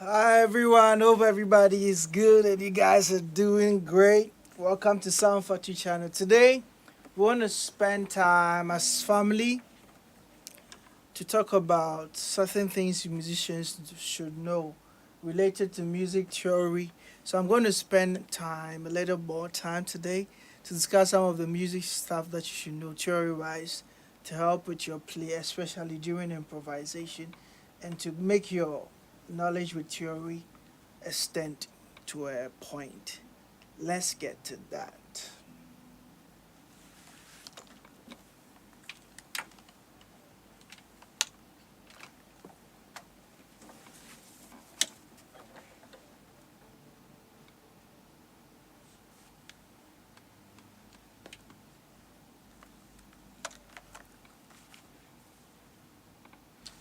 Hi everyone, hope everybody is good and you guys are doing great. Welcome to Sound Forty channel. Today we want to spend time as family to talk about certain things musicians should know related to music theory. So I'm going to spend time, a little more time today to discuss some of the music stuff that you should know theory wise to help with your play, especially during improvisation, and to make your knowledge with theory extent to a point. Let's get to that.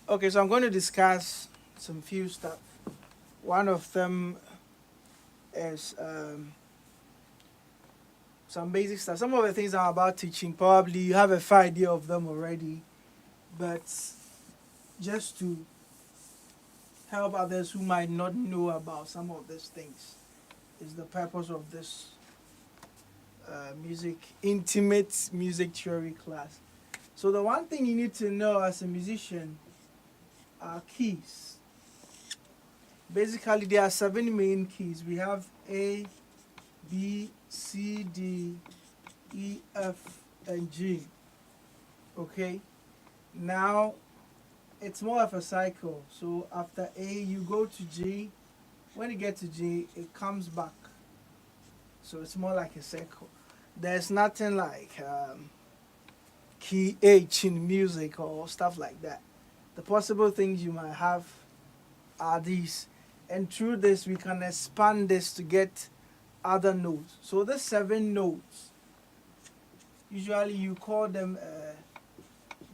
Okay, so I'm going to discuss some few stuff. One of them is some basic stuff. Some of the things I'm about teaching, probably you have a fair idea of them already, but just to help others who might not know about some of these things is the purpose of this intimate music theory class. So the one thing you need to know as a musician are keys. Basically, there are seven main keys. We have A, B, C, D, E, F, and G. Okay? Now, it's more of a cycle. So after A, you go to G. When you get to G, it comes back. So it's more like a circle. There's nothing like key H in music or stuff like that. The possible things you might have are these. And through this, we can expand this to get other notes. So the seven notes, usually you call them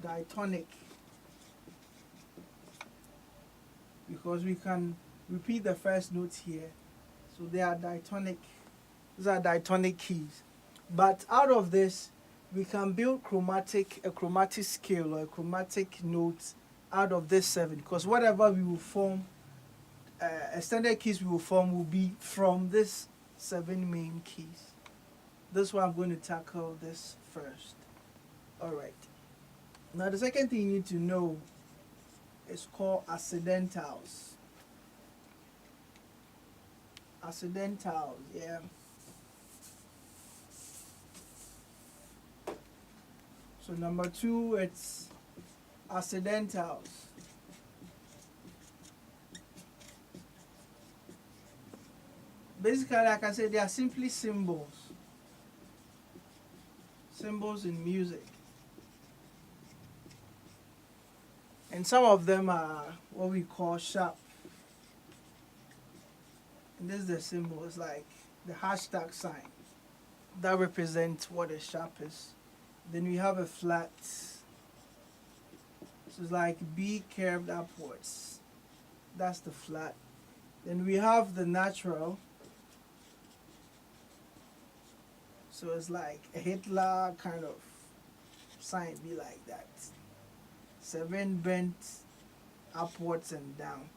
diatonic because we can repeat the first notes here. So they are diatonic. These are diatonic keys. But out of this, we can build a chromatic scale or a chromatic note out of this seven because whatever we will form, extended keys we will form will be from this seven main keys. This one I'm going to tackle this first. Alright. Now the second thing you need to know is called accidentals. Accidentals, yeah. So number two, it's accidentals. Basically, like I said, they are simply symbols. Symbols in music. And some of them are what we call sharp. And this is the symbol. It's like the hashtag sign. That represents what a sharp is. Then we have a flat. So it's like B curved upwards. That's the flat. Then we have the natural. So it's like a Hitler kind of sign, be like that. Seven bent upwards and down.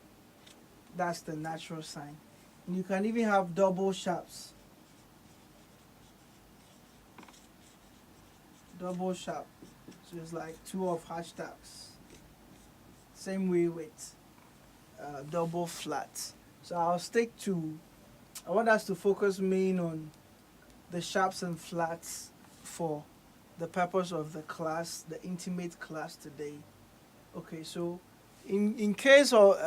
That's the natural sign. And you can even have double sharps. Double sharp. So it's like two of hashtags. Same way with double flat. So I want us to focus main on the sharps and flats for the purpose of the class, the intimate class today. Okay, so in case or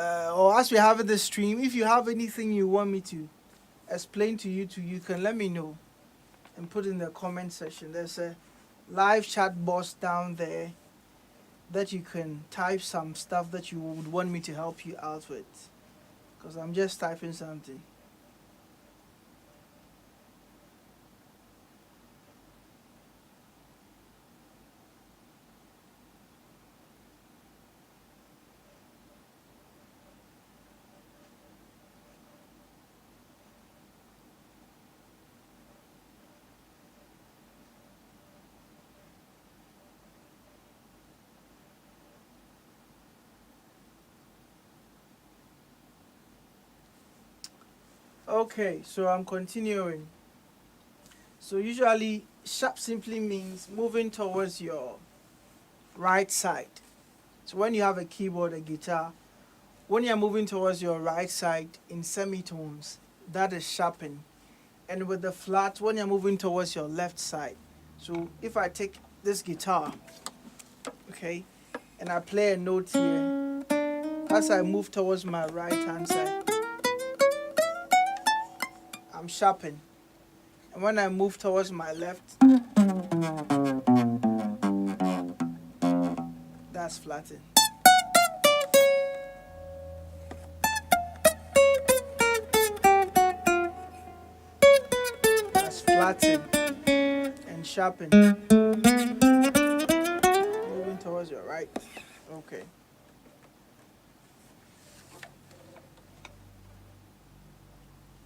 as we have in the stream, if you have anything you want me to explain to you can let me know and put in the comment section. There's a live chat box down there that you can type some stuff that you would want me to help you out with. Because I'm just typing something. Okay, so I'm continuing. So usually sharp simply means moving towards your right side. So when you have a keyboard, a guitar, when you're moving towards your right side in semitones, that is sharpen. And with the flat, when you're moving towards your left side. So if I take this guitar, okay, and I play a note here, as I move towards my right hand side, I'm sharpen. And when I move towards my left, that's flatten. That's flatten and sharpen. Moving towards your right. Okay.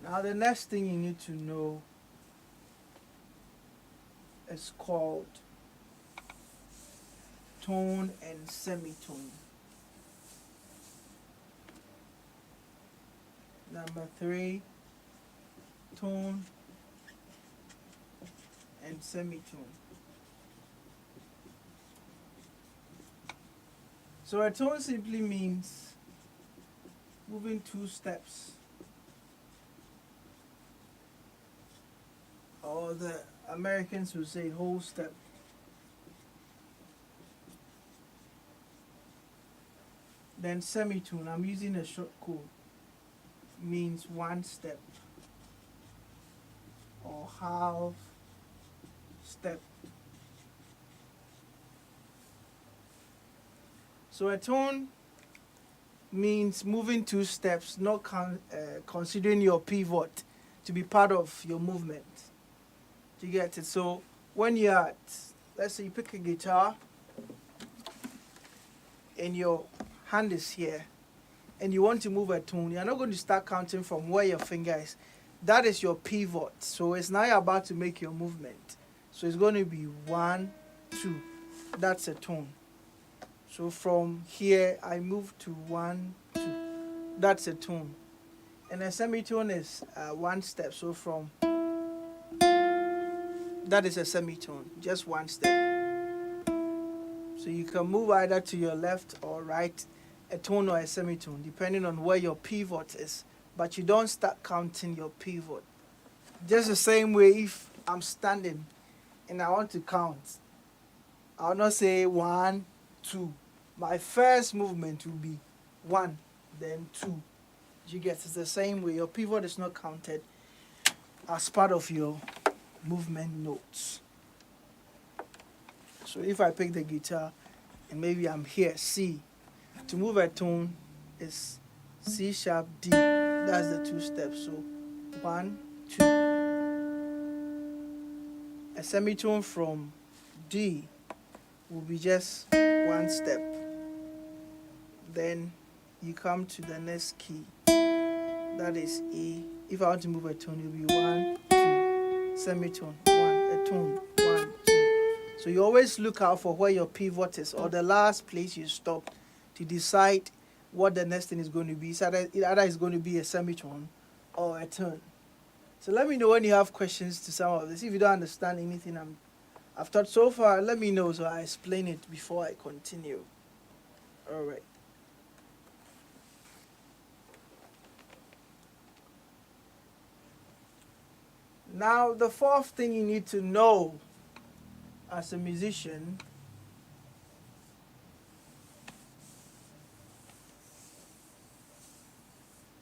Now the next thing you need to know is called tone and semitone. Number 3, tone and semitone. So a tone simply means moving 2 steps, or the Americans would say whole step. Then semitone, I'm using a short code, means 1 step or half step. So a tone means moving 2 steps, not considering your pivot to be part of your movement. Do you get it? So when you're at, let's say you pick a guitar and your hand is here and you want to move a tone, you're not going to start counting from where your finger is. That is your pivot. So it's now you're about to make your movement. So it's going to be 1, 2. That's a tone. So from here I move to 1, 2. That's a tone. And a semitone is 1 step. So from that is a semitone, just 1 step. So you can move either to your left or right, a tone or a semitone, depending on where your pivot is. But you don't start counting your pivot. Just the same way if I'm standing and I want to count, I'll not say 1, 2. My first movement will be 1, then 2. You get it's the same way. Your pivot is not counted as part of your movement notes. So if I pick the guitar and maybe I'm here, C, to move a tone is C sharp, D. That's the 2 steps. So 1, 2. A semitone from D will be just 1 step. Then you come to the next key. That is E. If I want to move a tone, it will be 1, 2, semitone, 1, a tone, 1, 2. So you always look out for where your pivot is, or the last place you stop, to decide what the next thing is going to be. Either it's going to be a semitone or a tone. So let me know when you have questions to some of this. If you don't understand anything I've taught so far, let me know so I explain it before I continue. All right. Now, the 4th thing you need to know as a musician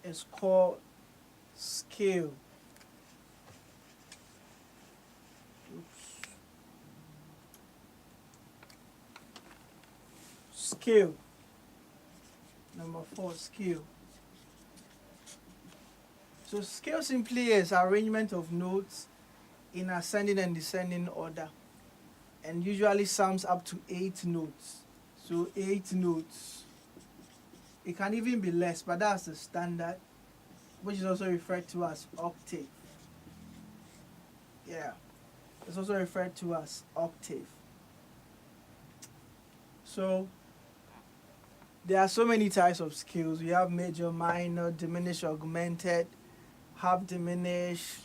is called scale. Scale. Number 4, scale. So scale simply is arrangement of notes in ascending and descending order, and usually sums up to 8 notes. So 8 notes. It can even be less, but that's the standard, which is also referred to as octave. Yeah, it's also referred to as octave. So there are so many types of scales. We have major, minor, diminished, augmented, half diminished,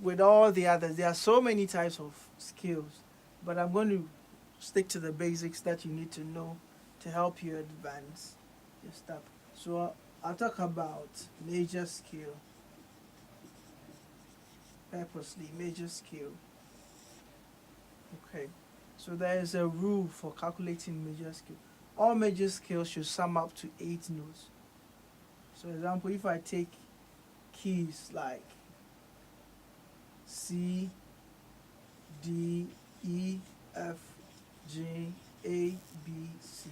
with all the others. There are so many types of skills, but I'm going to stick to the basics that you need to know to help you advance your stuff. So I'll talk about major scale, purposely major scale. Okay, so there is a rule for calculating major scale. All major scales should sum up to 8 notes. So example, if I take keys like C, D, E, F, G, A, B, C.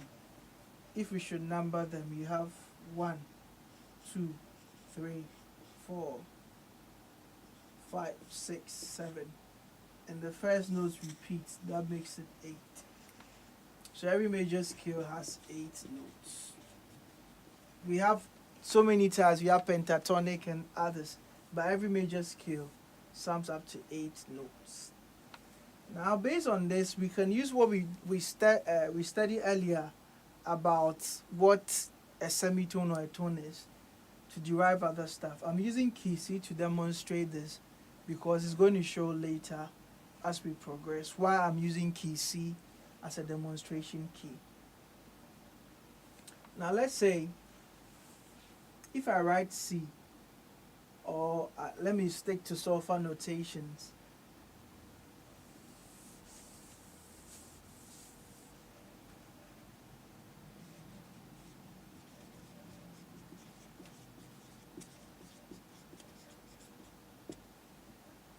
If we should number them, you have 1, 2, 3, 4, 5, 6, 7. And the first note repeats, that makes it 8. So every major scale has 8 notes. We have so many types, we have pentatonic and others, but every major scale sums up to 8 notes. Now, based on this, we can use what we studied earlier about what a semitone or a tone is to derive other stuff. I'm using key C to demonstrate this because it's going to show later as we progress why I'm using key C as a demonstration key. Now, let's say if I write C, or let me stick to solfa notations.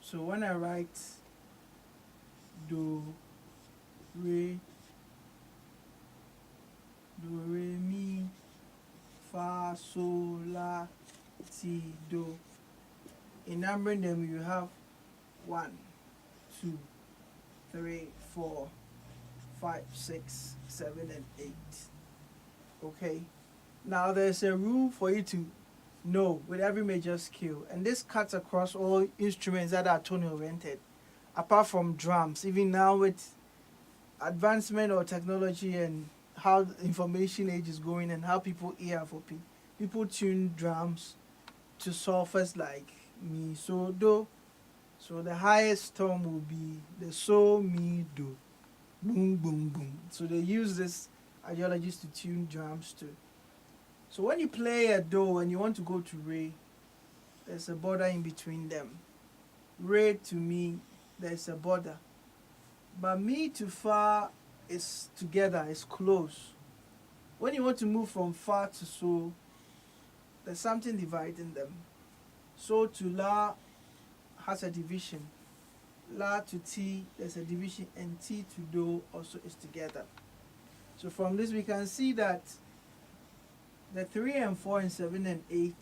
So when I write do, re, mi, fa, sol, la, ti, do. In numbering them, you have 1, 2, 3, 4, 5, 6, 7, and 8. Okay. Now there's a rule for you to know with every major scale, and this cuts across all instruments that are tone oriented, apart from drums. Even now with advancement or technology and how the information age is going and how people hear for people tune drums to solfas like mi, so, do. So the highest tone will be the so, mi, do, boom, boom, boom. So they use this ideologies to tune drums too. So when you play a do and you want to go to re, there's a border in between them. Re to mi, there's a border. But mi to fa is together, is close. When you want to move from fa to so, there's something dividing them. So to la has a division. La to ti, there's a division, and ti to do also is together. So from this we can see that the 3 and 4 and 7 and 8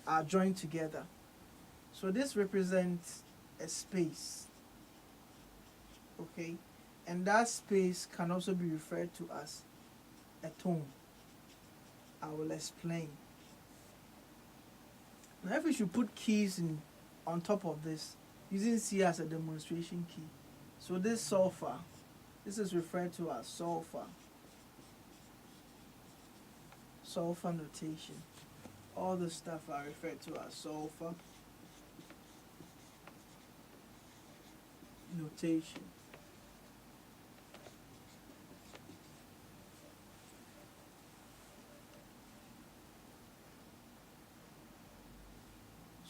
are joined together. So this represents a space. Okay? And that space can also be referred to as a tone. I will explain. Now if we should put keys on top of this, using C as a demonstration key. So this solfa, this is referred to as solfa. Solfa notation. All the stuff are referred to as solfa notation.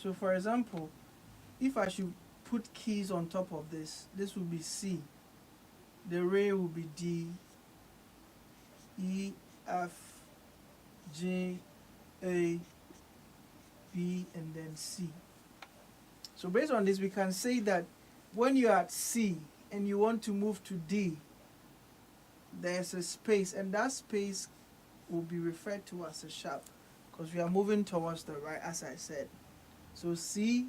So for example, if I should put keys on top of this, this will be C. The re will be D, E, F, G, A, B, and then C. So based on this, we can say that when you're at C and you want to move to D, there's a space, and that space will be referred to as a sharp because we are moving towards the right, as I said. So C,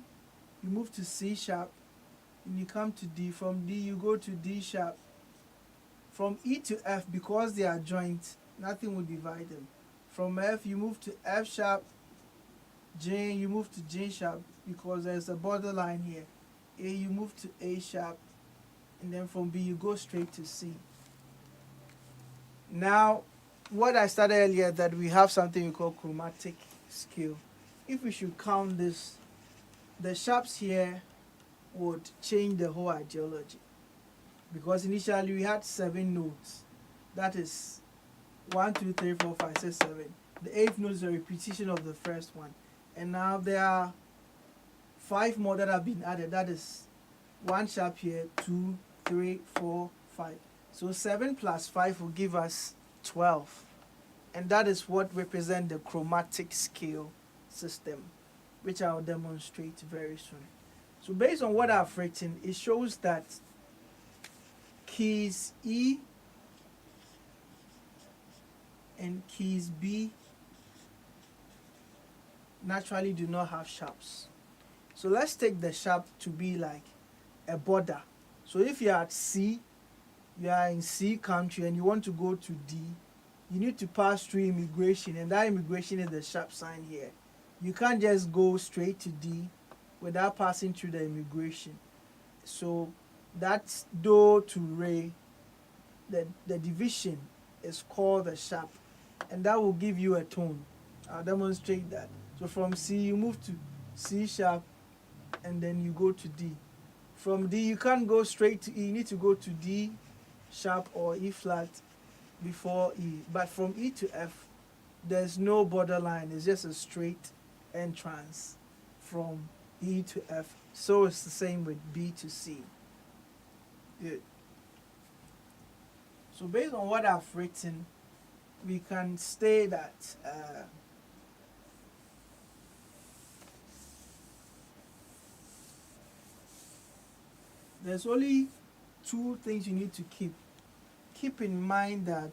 you move to C sharp, and you come to D. From D, you go to D sharp. From E to F, because they are joined, nothing will divide them. From F, you move to F sharp. J, you move to J sharp because there's a borderline here. A, you move to A sharp. And then from B, you go straight to C. Now, what I started earlier, that we have something we call chromatic scale. if we should count this, the sharps here would change the whole ideology, because initially we had 7 notes. That is 1, 2, 3, 4, 5, 6, 7. The eighth note is a repetition of the first one, and now there are 5 more that have been added. That is 1 sharp here, 2, 3, 4, 5. So 7 plus 5 will give us 12, and that is what represents the chromatic scale system, which I'll demonstrate very soon. So based on what I've written, it shows that keys E and keys B naturally do not have sharps. So let's take the sharp to be like a border. So if you're at C, you are in C country and you want to go to D, you need to pass through immigration, and that immigration is the sharp sign here. You can't just go straight to D without passing through the immigration. So that's do to re, the division is called the sharp, and that will give you a tone. I'll demonstrate that. So from C you move to C sharp, and then you go to D. From D you can't go straight to E, you need to go to D sharp or E flat before E. But from E to F there's no borderline, it's just a straight entrance from E to F. So it's the same with B to C. Good. So based on what I've written, we can say that there's only 2 things you need to keep. Keep in mind that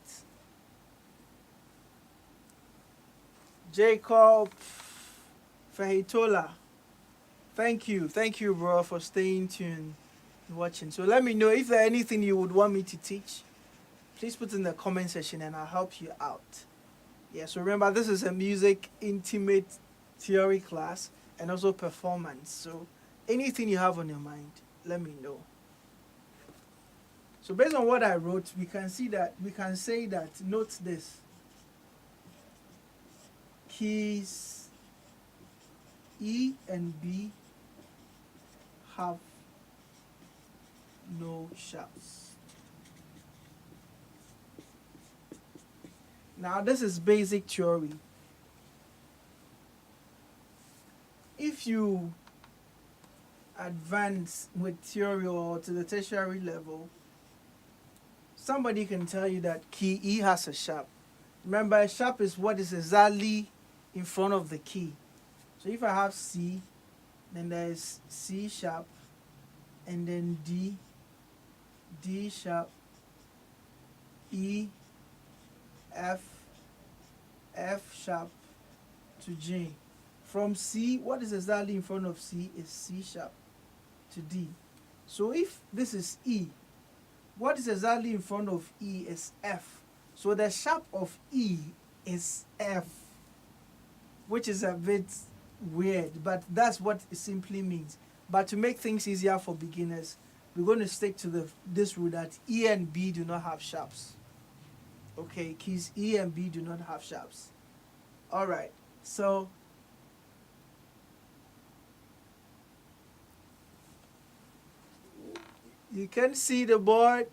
Jacob Fahitola, thank you bro for staying tuned and watching. So let me know if there's anything you would want me to teach. Please put in the comment section and I'll help you out. Yeah, so remember this is a music intimate theory class and also performance. So anything you have on your mind, let me know. So based on what I wrote, we can say that, note this. Keys E and B have no sharps. Now this is basic theory. If you advance with theory or to the tertiary level, somebody can tell you that key E has a sharp. Remember, a sharp is what is exactly in front of the key. So if I have C, then there's C sharp, and then D, D sharp, E, F, F sharp to G. From C, what is exactly in front of C is C sharp to D. So if this is E, what is exactly in front of E is F. So the sharp of E is F, which is a bit weird, but that's what it simply means. But to make things easier for beginners, we're going to stick to this rule that E and B do not have sharps. Okay, keys E and B do not have sharps. Alright, so you can see the board.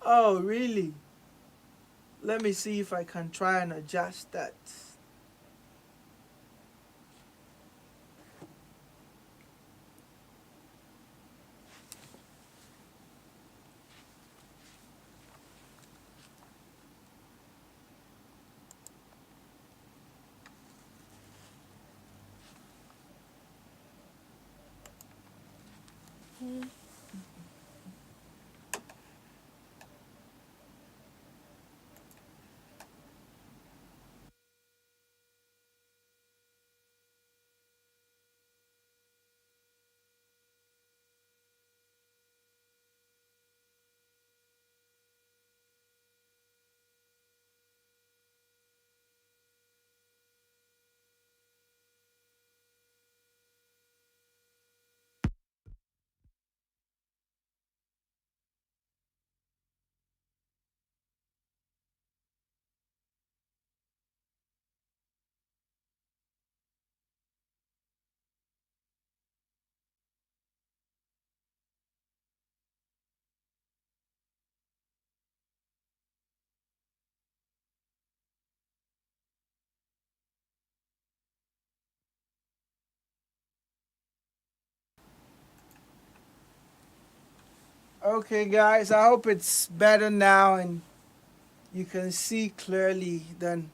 Oh, really? Let me see if I can try and adjust that. Okay, guys, I hope it's better now and you can see clearly than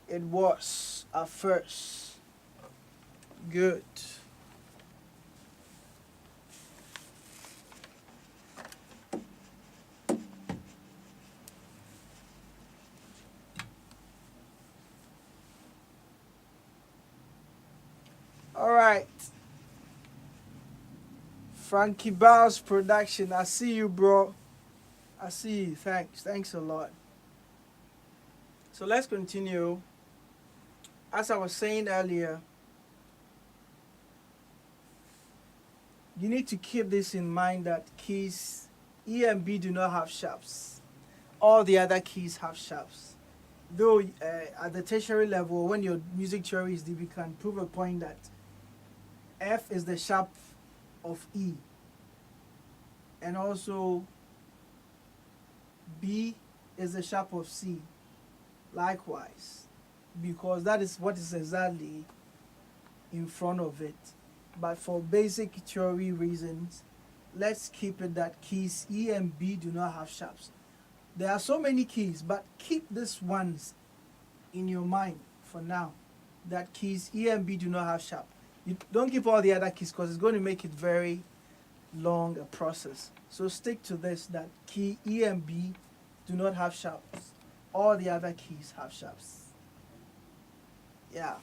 it was at first. Good. All right. Frankie Bow's production. I see you, bro. I see you. Thanks. Thanks a lot. So let's continue. As I was saying earlier, you need to keep this in mind that keys E and B do not have sharps. All the other keys have sharps. Though at the tertiary level, when your music theory is deep, you can prove a point that F is the sharp of E, and also B is the sharp of C. Likewise, because that is what is exactly in front of it. But for basic theory reasons, let's keep it that keys E and B do not have sharps. There are so many keys, but keep these ones in your mind for now, that keys E and B do not have sharp. You don't keep all the other keys because it's going to make it very long a process. So stick to this, that key E and B do not have sharps. All the other keys have sharps. Yeah.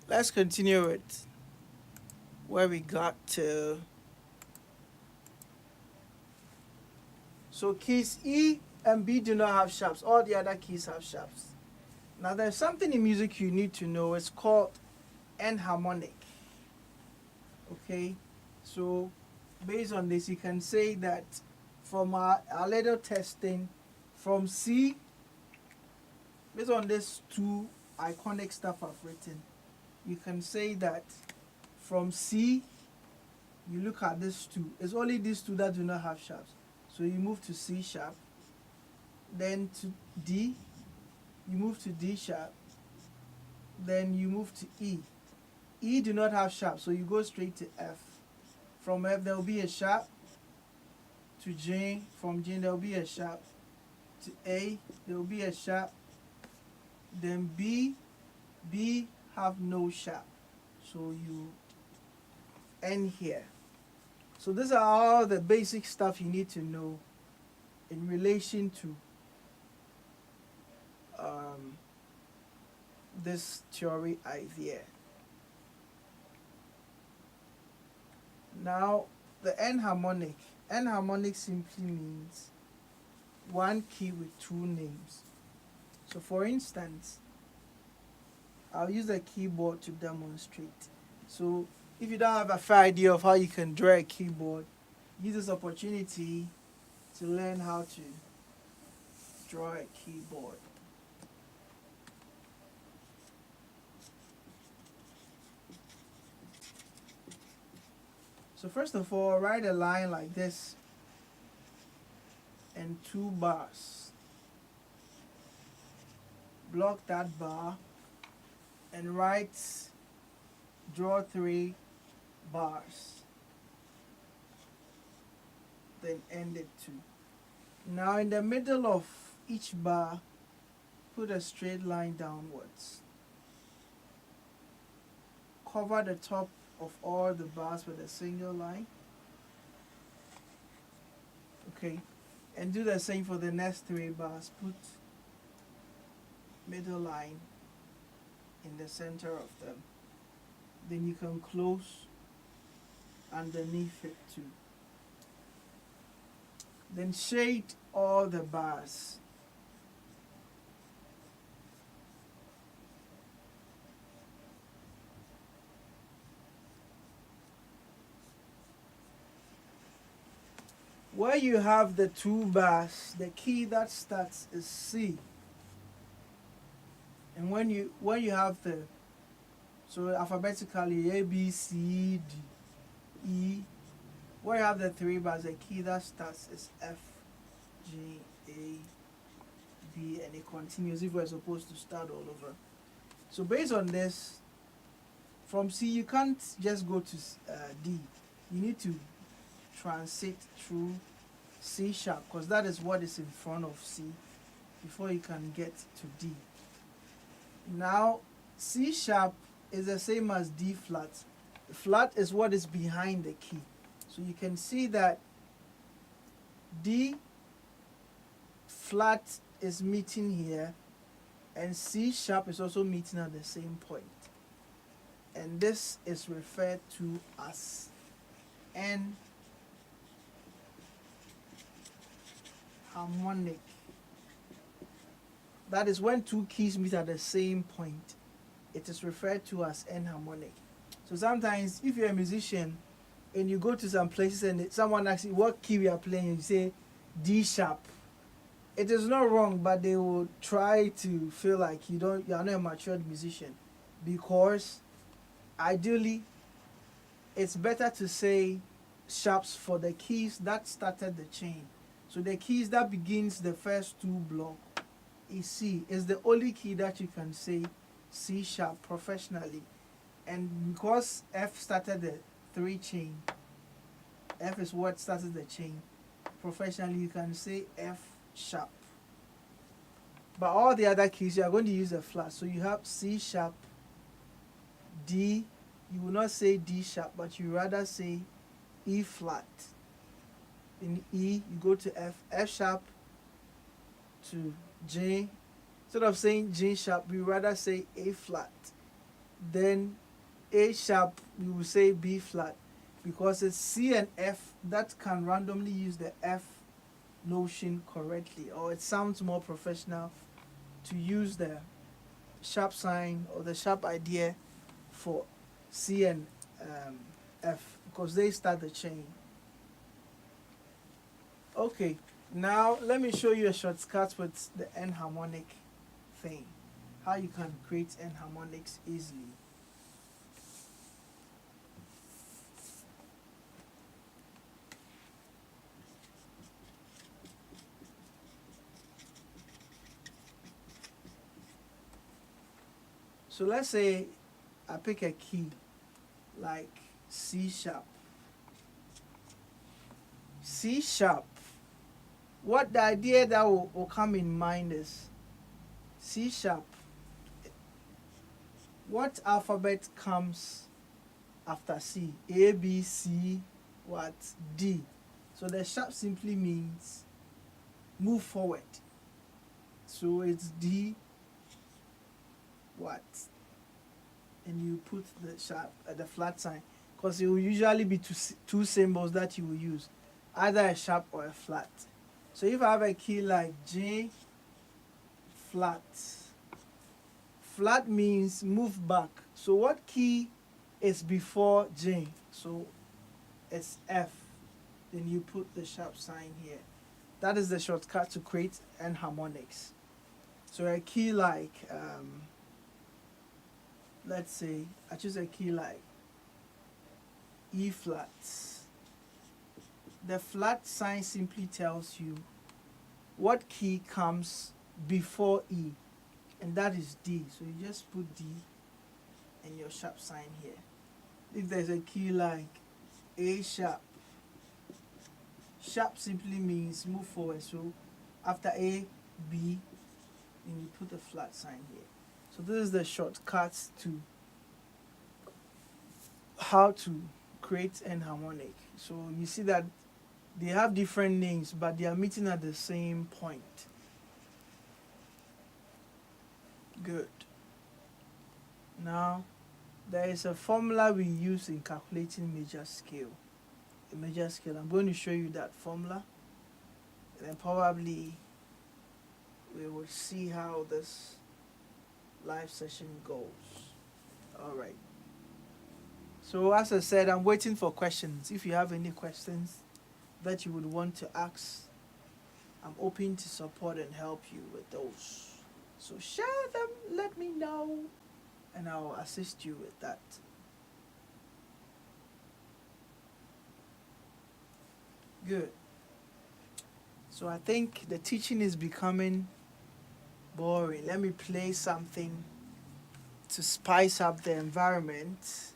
Let's continue it where we got to. So keys E and B do not have sharps. All the other keys have sharps. Now there's something in music you need to know. It's called enharmonic. Okay, so based on this, you can say that from our little testing, from C, based on these two iconic stuff I've written, you can say that from C, you look at these two. It's only these two that do not have sharps. So you move to C sharp, then to D, you move to D sharp, then you move to E. E do not have sharp, so you go straight to F. From F, there will be a sharp. To G, from G, there will be a sharp. To A, there will be a sharp. Then B, B have no sharp. So you end here. So these are all the basic stuff you need to know in relation to this theory idea. Now, the enharmonic. Enharmonic simply means one key with two names. So for instance, I'll use the keyboard to demonstrate. So if you don't have a fair idea of how you can draw a keyboard, use this opportunity to learn how to draw a keyboard. So first of all, write a line like this and two bars. Block that bar and draw 3 bars. Then end it 2. Now in the middle of each bar, put a straight line downwards. Cover the top of all the bars with a single line. Okay, and do the same for the next 3 bars. Put middle line in the center of them. then you can close underneath it too. Then shade all the bars. Where you have the two bars, the key that starts is C. And when you have the, so alphabetically A, B, C, D, E, where you have the three bars, the key that starts is F, G, A, B, and it continues if we're supposed to start all over. So based on this, from C you can't just go to D. You need to transit through C sharp, because that is what is in front of C before you can get to D. Now C sharp is the same as D flat. The flat is what is behind the key. So you can see that D flat is meeting here and C sharp is also meeting at the same point. And this is referred to as enharmonic. That is when two keys meet at the same point. It is referred to as enharmonic. So sometimes if you're a musician and you go to some places and someone asks you what key we are playing, you say D sharp. It is not wrong, but they will try to feel like you are not a matured musician, because ideally it's better to say sharps for the keys that started the chain. So the keys that begins the first two blocks is C. Is the only key that you can say C sharp professionally. And because F started the three chain, F is what started the chain, professionally you can say F sharp. But all the other keys you are going to use a flat. So you have C sharp, D, you will not say D sharp, but you rather say E flat. In E you go to F, F sharp to J. Instead of saying G sharp, we rather say A flat. Then A sharp, we will say B flat, because it's C and F that can randomly use the F notion correctly, or it sounds more professional to use the sharp sign or the sharp idea for C and F, because they start the chain. Okay, now let me show you a shortcut with the enharmonic thing, how you can create enharmonics easily. So let's say I pick a key like C sharp. C sharp. What the idea that will come in mind is C sharp. What alphabet comes after C? A, B, C, what? D. So the sharp simply means move forward. So it's D, what? And you put the sharp the flat sign, because it will usually be two symbols that you will use, either a sharp or a flat. So if I have a key like J flat, flat means move back. So what key is before J? So it's F. Then you put the sharp sign here. That is the shortcut to create enharmonics. So a key like let's say I choose a key like E flat. The flat sign simply tells you what key comes before E, and that is D. So you just put D and your sharp sign here. If there's a key like A sharp, sharp simply means move forward. So after A, B, and you put a flat sign here. So this is the shortcut to how to create enharmonic. So you see that they have different names, but they are meeting at the same point. Good. Now There is a formula we use in calculating major scale. A major scale. I'm going to show you that formula, and then probably we will see how this live session goes. All right. So as I said, I'm waiting for questions. If you have any questions that you would want to ask, I'm open to support and help you with those. So share them, let me know, and I'll assist you with that. Good. So I think the teaching is becoming boring. Let me play something to spice up the environment.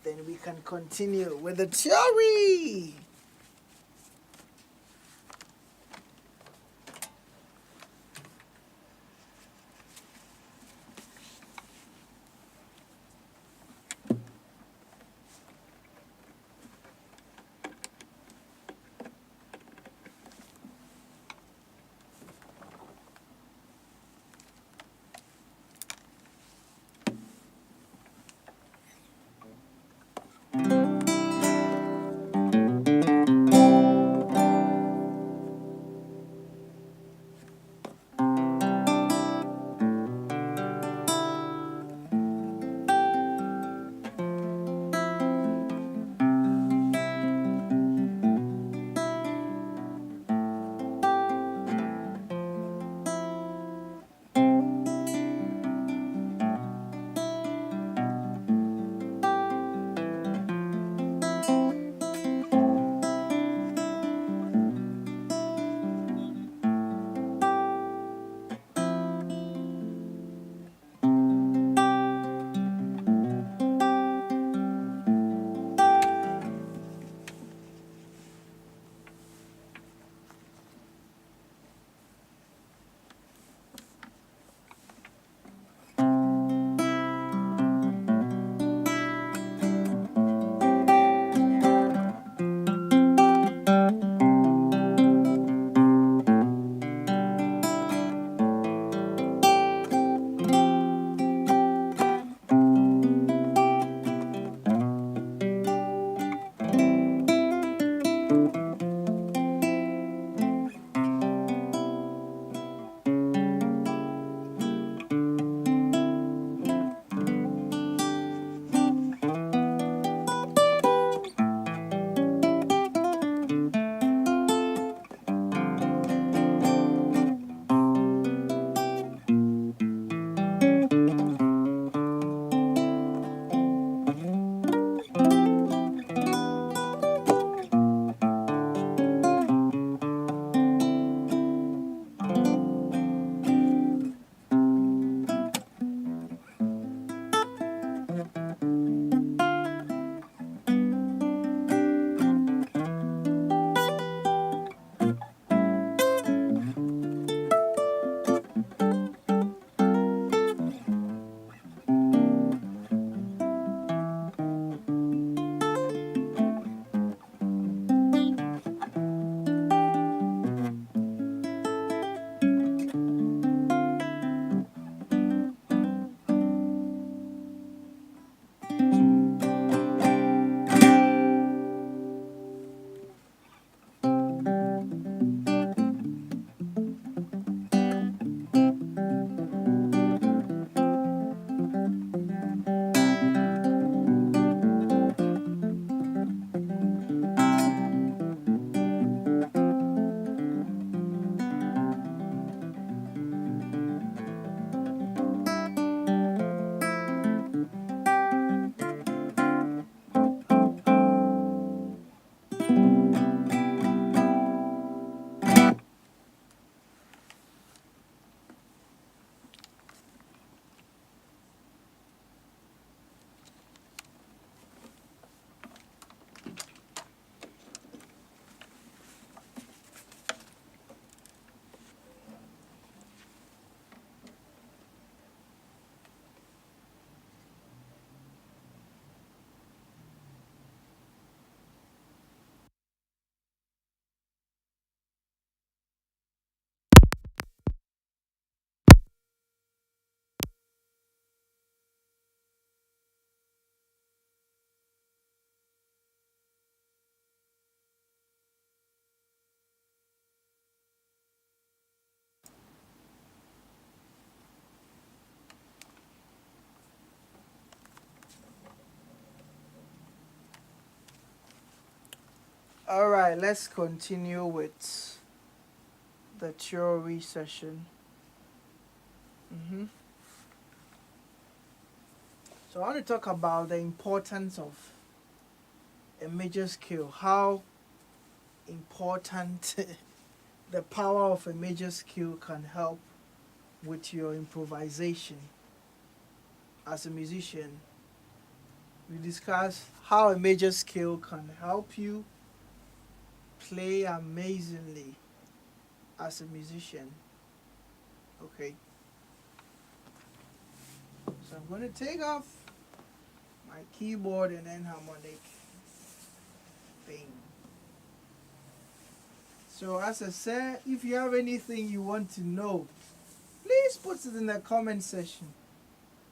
Then we can continue with the theory. All right, let's continue with the theory session. So I want to talk about the importance of a major scale, how important the power of a major scale can help with your improvisation as a musician. We discuss how a major scale can help you play amazingly as a musician. Okay, so I'm going to take off my keyboard and Enharmonic thing. So as I said, if you have anything you want to know, please put it in the comment section.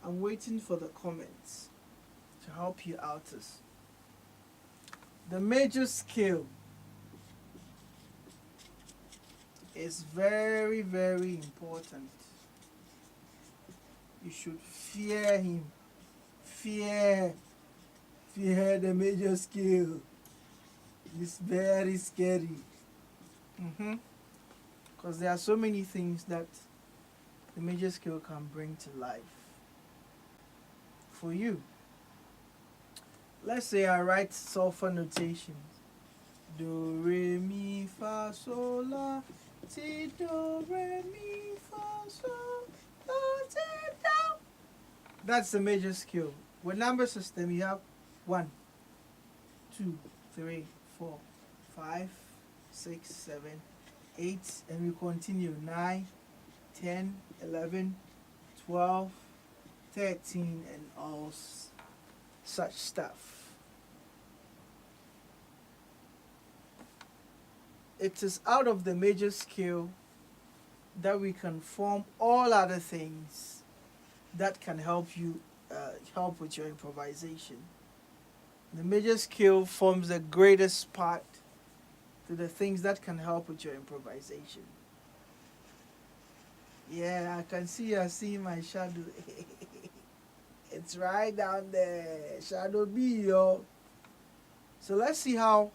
I'm waiting for the comments to help you out. The major scale is very, very important. You should fear him. Fear the major scale. It's very scary. Because there are so many things that the major scale can bring to life for you. Let's say I write solfa notations. Do, re, mi, fa, sol, la, ti, do, re, mi, fa, sol, la, ti, do. That's the major scale. With number system, you have 1, 2, 3, 4, 5, 6, 7, 8, and we continue 9, 10, 11, 12, 13, and all such stuff. It is out of the major scale that we can form all other things that can help you help with your improvisation. The major scale forms the greatest part to the things that can help with your improvisation. Yeah, I can see you're seeing my shadow. It's right down there. Shadow B, yo. So let's see how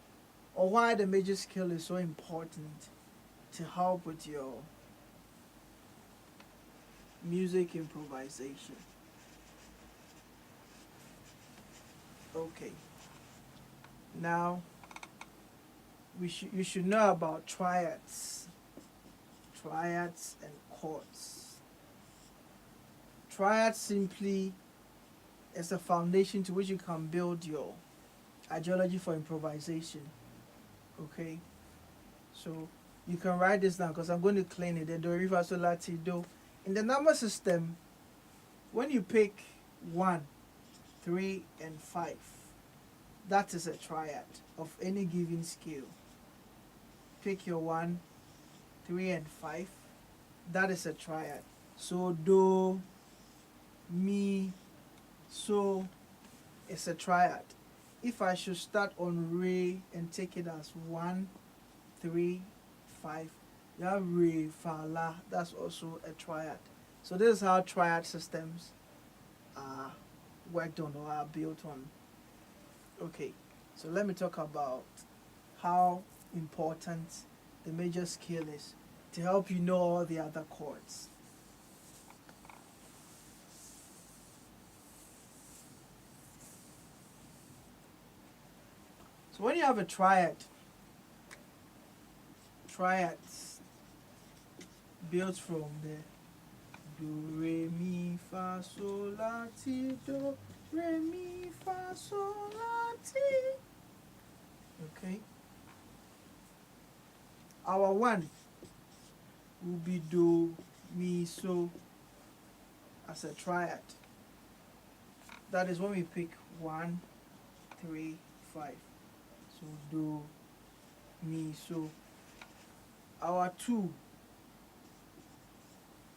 or why the major scale is so important to help with your music improvisation. Okay. Now, you should know about triads. Triads and chords. Triads simply is a foundation to which you can build your ideology for improvisation. Okay, so you can write this down because I'm going to clean it. The do, re, fa, sol, la, ti, do. In the number system, when you pick 1, 3, and 5, that is a triad of any given scale. Pick your 1, 3, and 5. That is a triad. So do, mi, so is a triad. If I should start on re and take it as 1, 3, 5, you have re, fa, la. That's also a triad. So this is how triad systems are worked on or are built on. Okay, so let me talk about how important the major scale is to help you know all the other chords. So when you have a triads built from the do, re, mi, fa, sol, la, ti, do, re, mi, fa, sol, la, ti. Okay. Our 1 will be do, mi, so as a triad. That is when we pick 1, 3, 5. So do, mi, so. Our 2,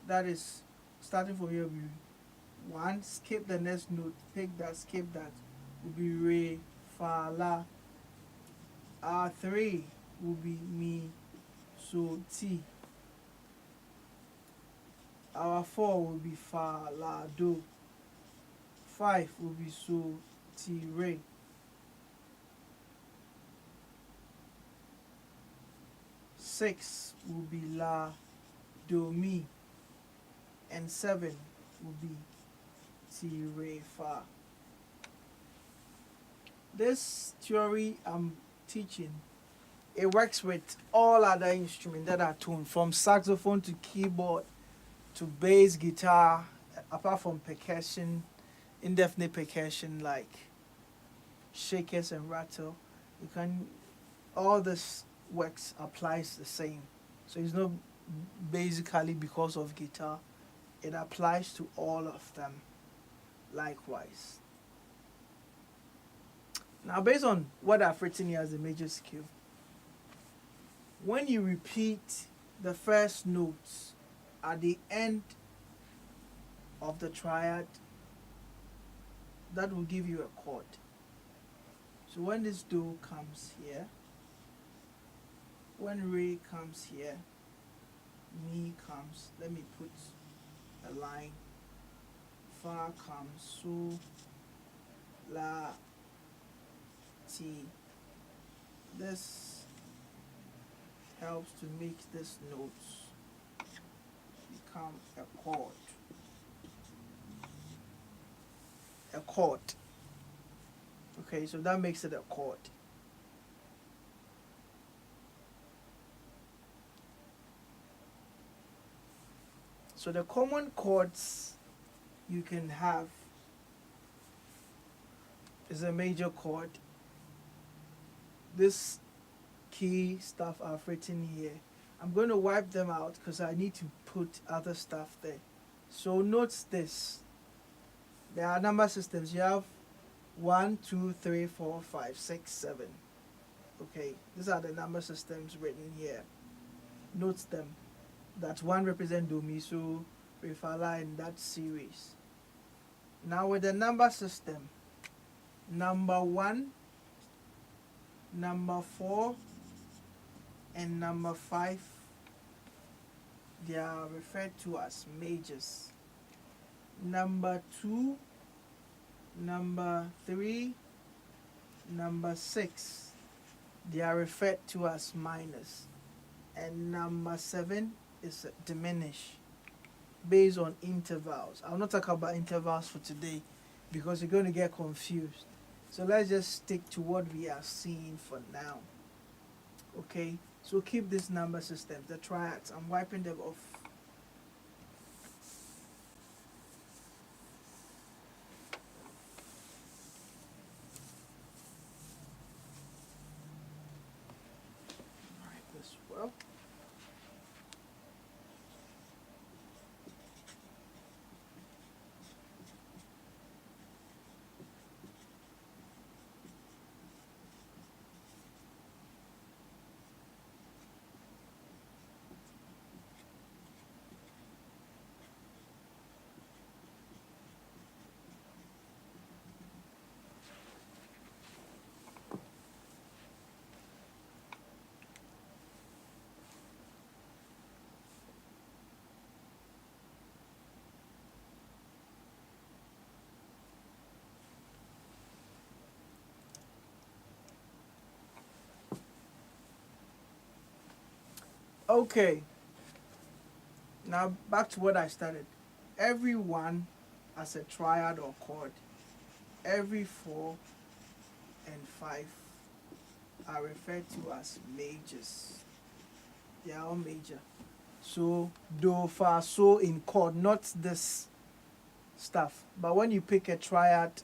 that is starting from here, will be 1, skip the next note, pick that, skip that, will be re, fa, la. Our 3 will be mi, so, ti. Our 4 will be fa, la, do. 5 will be so, ti, re. 6 will be La, Do, Mi, and 7 will be Ti, Re, Fa. This theory I'm teaching, it works with all other instruments that are tuned, from saxophone to keyboard to bass, guitar, apart from percussion, indefinite percussion like shakers and rattle. You can, all this works applies the same. So it's not basically because of guitar. It applies to all of them likewise. Now, based on what I've written here as a major scale, when you repeat the first notes at the end of the triad, that will give you a chord. So when this Do comes here, when Re comes here, Mi comes, let me put a line, Fa comes, So, La, Ti. This helps to make this notes become a chord. A chord. Okay, so that makes it a chord. So the common chords you can have is a major chord. This key stuff I've written here, I'm going to wipe them out because I need to put other stuff there. So note this. There are number systems. You have 1, 2, 3, 4, 5, 6, 7. Okay, these are the number systems written here. Note them. That 1 represents Do, Mi, So, Re, Fa, La in that series. Now with the number system, number 1, number 4, and number 5, they are referred to as majors. Number 2, number 3, number 6, they are referred to as minors. And number 7 is diminish based on intervals. I'll not talk about intervals for today because you're going to get confused. So let's just stick to what we are seeing for now. Okay, so keep this number system, the triads. I'm wiping them off. Write this well. Okay, now back to what I started. Every 1 as a triad or chord, every 4 and 5 are referred to as majors. They are all major. So Do, Fa, So in chord, not this stuff. But when you pick a triad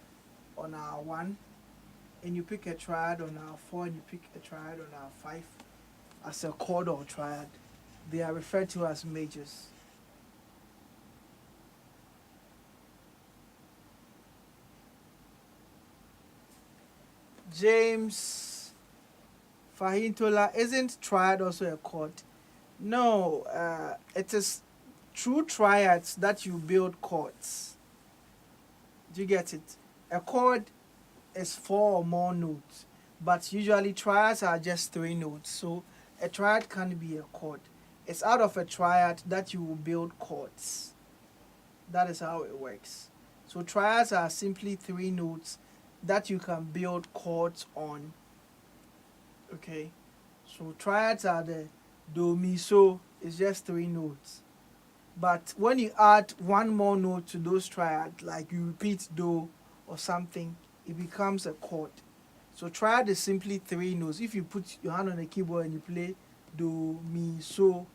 on our 1, and you pick a triad on our 4, and you pick a triad on our 5 as a chord or triad, they are referred to as majors. James Fahintola, isn't triad also a chord? No, it is through triads that you build chords. Do you get it? A chord is 4 or more notes, but usually triads are just 3 notes. So a triad can be a chord. It's out of a triad that you will build chords. That is how it works. So triads are simply 3 notes that you can build chords on. Okay, so triads are the Do, mi, so is just 3 notes. But when you add one more note to those triads, like you repeat do or something, it becomes a chord. So triad is simply 3 notes. If you put your hand on the keyboard and you play do, mi, so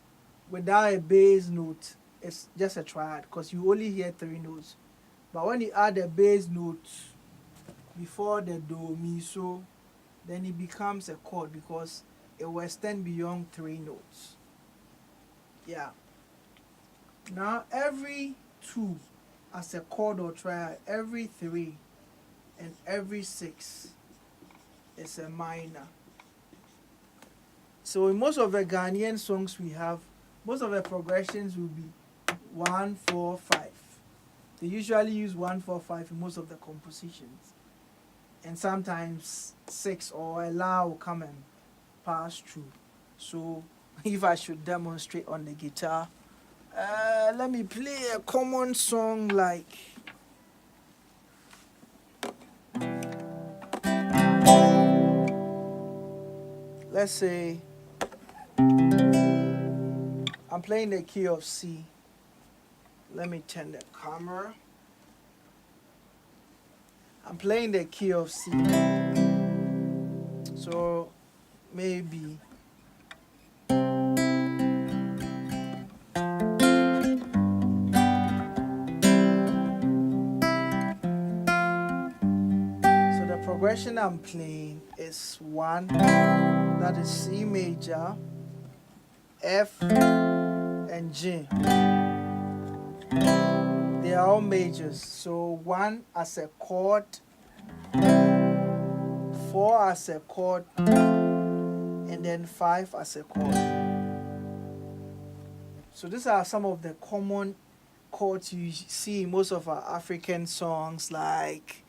without a bass note, it's just a triad because you only hear 3 notes. But when you add a bass note before the do, mi, so, then it becomes a chord because it will extend beyond 3 notes. Yeah. Now every 2 as a chord or triad, every 3 and every 6 is a minor. So in most of the Ghanaian songs we have, most of the progressions will be 1, 4, 5. They usually use 1, 4, 5 in most of the compositions. And sometimes 6 or a la will come and pass through. So if I should demonstrate on the guitar, let me play a common song like let's say I'm playing the key of C. Let me turn the camera. I'm playing the key of C. So maybe the progression I'm playing is 1, that is C major, F, and G. They are all majors. So 1 as a chord, 4 as a chord, and then 5 as a chord. So these are some of the common chords you see in most of our African songs, like,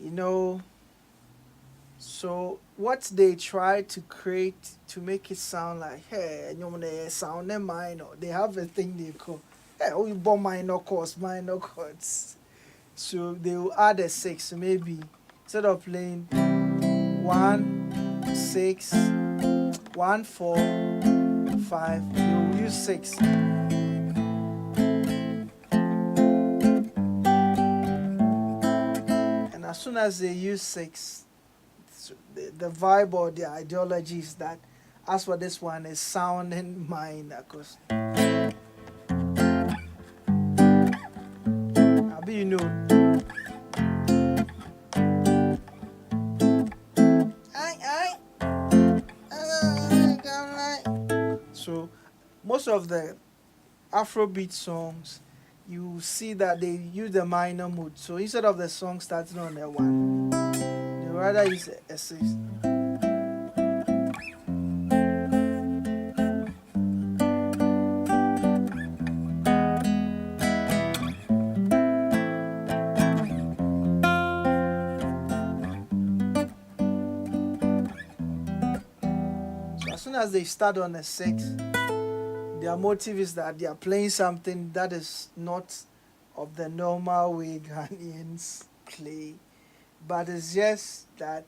you know. So what they try to create to make it sound like, hey, sound minor. They have a thing they call, hey, oh, you bought minor chords. So they will add a 6. So maybe instead of playing 1, 6, 1, 4, 5, they will use 6. And as soon as they use 6, the vibe or the ideology is that as for this one is sounding minor, because you know, so most of the Afrobeat songs, you see that they use the minor mode. So instead of the song starting on a 1, they rather use a 6. So as soon as they start on a 6, their motive is that they are playing something that is not of the normal way Ghanaians play, but it's just that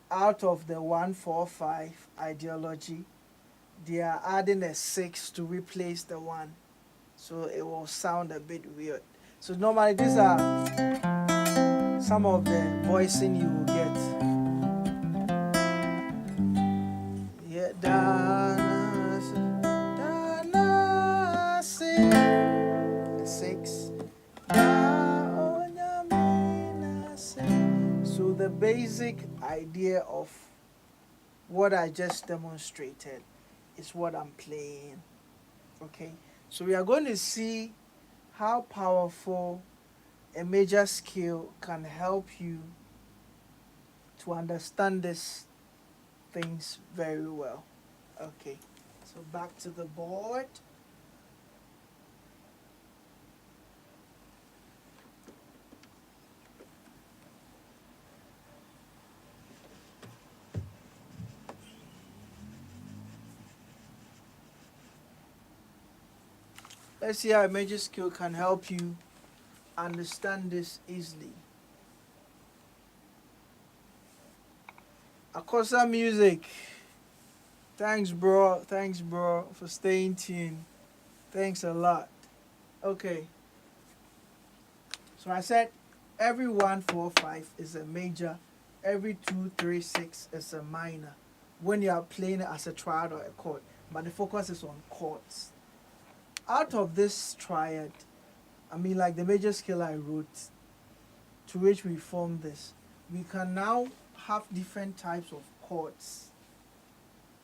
out of the 1, 4, 5 ideology, they are adding a 6 to replace the 1, so it will sound a bit weird. So normally these are some of the voicing you will get. Yeah, Dana, 6. So the basic idea of what I just demonstrated is what I'm playing. Okay, so we are going to see how powerful a major scale can help you to understand these things very well. Okay, so back to the board. Let's see how a major scale can help you understand this easily. Akosa music. Thanks, bro. Thanks, bro, for staying tuned. Thanks a lot. Okay. So I said every 1 4 5 is a major, every 2 3 6 is a minor. When you are playing it as a triad or a chord, but the focus is on chords. Out of this triad, I mean, like the major scale I wrote, to which we form this, we can now have different types of chords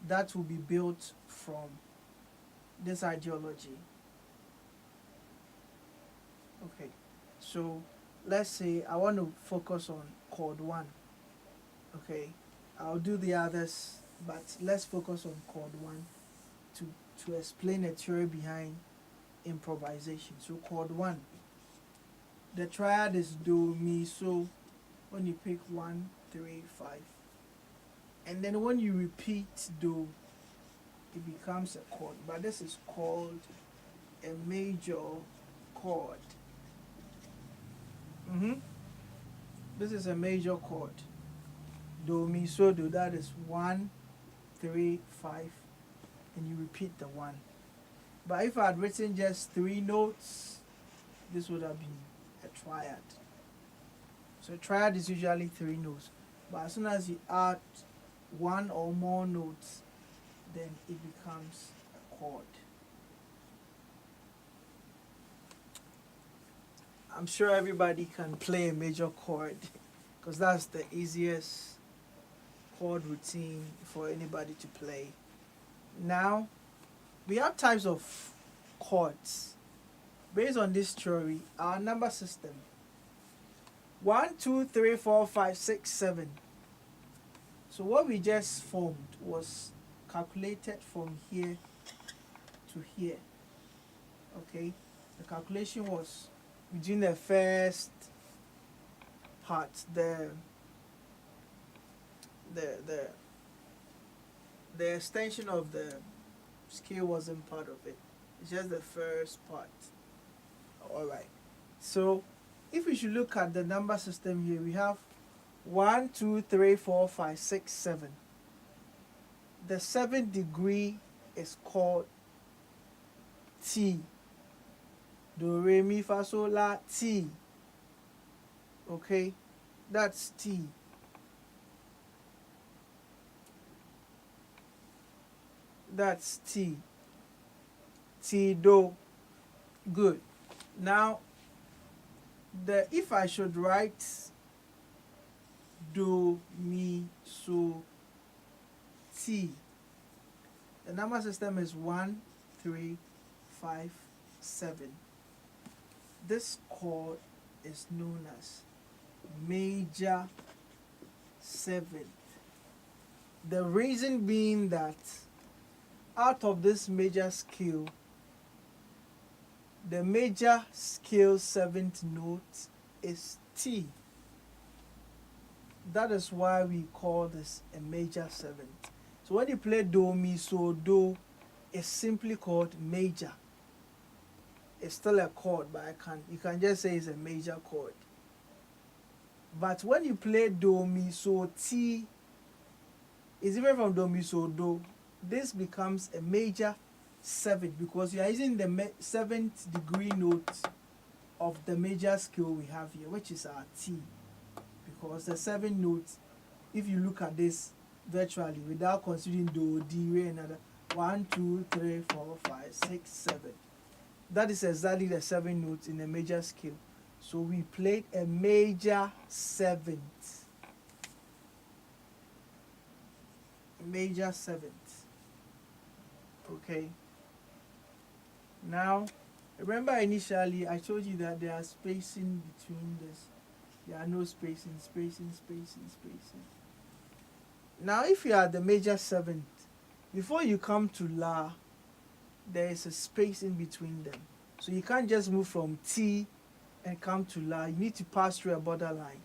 that will be built from this ideology. Okay, so let's say I want to focus on chord 1. Okay, I'll do the others, but let's focus on chord 1 to explain the theory behind improvisation. So chord 1, the triad is do, mi, so. When you pick 1 3 5, and then when you repeat do, it becomes a chord, but this is called a major chord. This is a major chord. Do, mi, so, do. That is 1 3 5, and you repeat the 1. But if I had written just 3 notes, this would have been a triad. So a triad is usually 3 notes, but as soon as you add 1 or more notes, then it becomes a chord. I'm sure everybody can play a major chord because that's the easiest chord routine for anybody to play. Now, we have types of chords. Based on this theory, our number system 1 2 3 4 5 6 7. So what we just formed was calculated from here to here. Okay, the calculation was between the first part, the extension of the scale wasn't part of it. It's just the first part. All right. So if we should look at the number system here, we have 1 2 3 4 5 6 7. The 7th degree is called T. Do, re, mi, fa, sol, la, T. Okay, that's T. That's T. T, do. Good. Now, if I should write do, mi, so, T, the number system is 1 3 5 7. This chord is known as major 7th. The reason being that out of this major scale, the major scale 7th note is T. That is why we call this a major 7th. So when you play do, mi, so, do, it's simply called major. It's still a chord, but you can just say it's a major chord. But when you play do, mi, so, T, it's different from do, mi, so, do. This becomes a major 7th because you are using the 7th degree note of the major scale we have here, which is our T. Because the 7 notes, if you look at this virtually without considering do, D, re, another 1 2 3 4 5 6 7. That is exactly the 7 notes in a major scale. So we played a major 7th. Major 7th. Okay. Now, remember initially I told you that there are spacing between this. There are no spacing. Now, if you are the major 7th, before you come to La, there is a space in between them. So you can't just move from T and come to La. You need to pass through a borderline.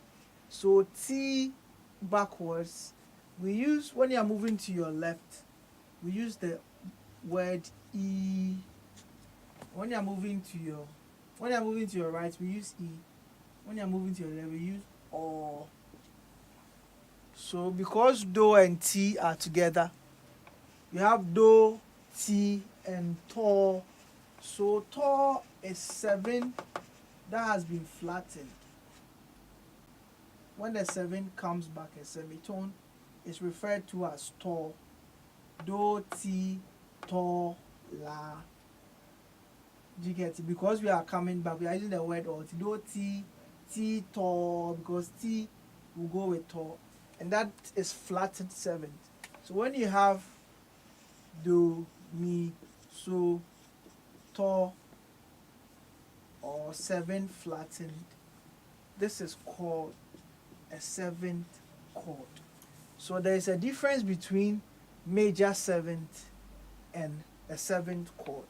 So T backwards, we use, when you are moving to your left, we use the word E. When you are moving to your right, we use E. When you are moving to your left, we use O. So because Do and T are together, You have do, ti, and to. So to is 7 that has been flattened. When the 7 comes back a semitone, it's referred to as to. Do, ti, to, la. Do you get it? Because we are coming back, we are using the word or do, ti, ti, to, because ti will go with to. And that is flattened 7th. So when you have do, mi, so, to, or 7 flattened, this is called a 7th chord. So there is a difference between major 7th and a 7th chord.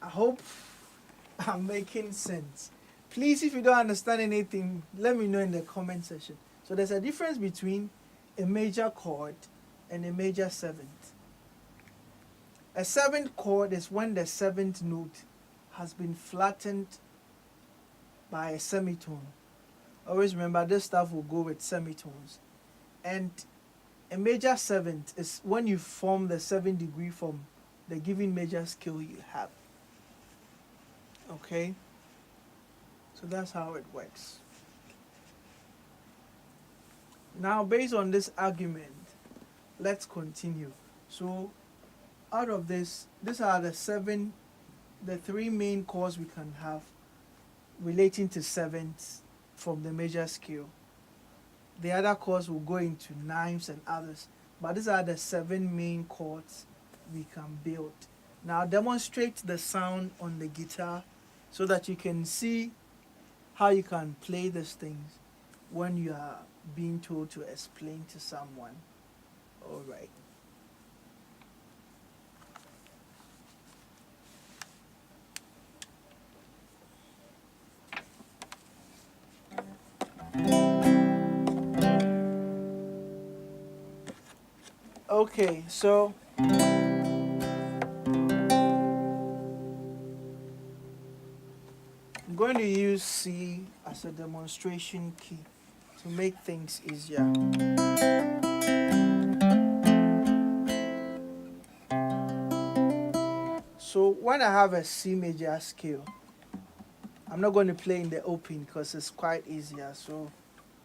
I hope I'm making sense. Please, if you don't understand anything, let me know in the comment section. So there's a difference between a major chord and a major 7th. A 7th chord is when the 7th note has been flattened by a semitone. Always remember this stuff will go with semitones. And a major 7th is when you form the 7th degree from the given major scale you have. Okay? So that's how it works. Now, based on this argument, let's continue. So, out of this, these are the 3 main chords we can have relating to 7ths from the major scale. The other chords will go into 9ths and others, but these are the 7 main chords we can build. Now, demonstrate the sound on the guitar so that you can see how you can play these things when you are being told to explain to someone. All right. Okay, so I'm going to use C as a demonstration key to make things easier. So when I have a C major scale, I'm not going to play in the open because it's quite easier. So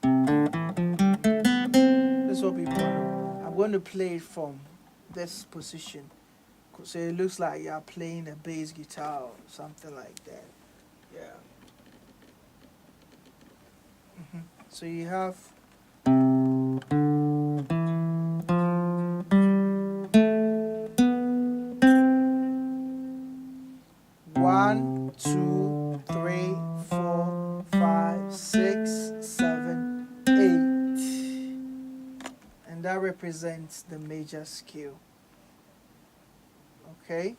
this is what people know. I'm going to play it from this position. So it looks like you're playing a bass guitar or something like that. Yeah. So you have one, two, three, 4, 5, 6, 7, 8. And that represents the major scale. Okay?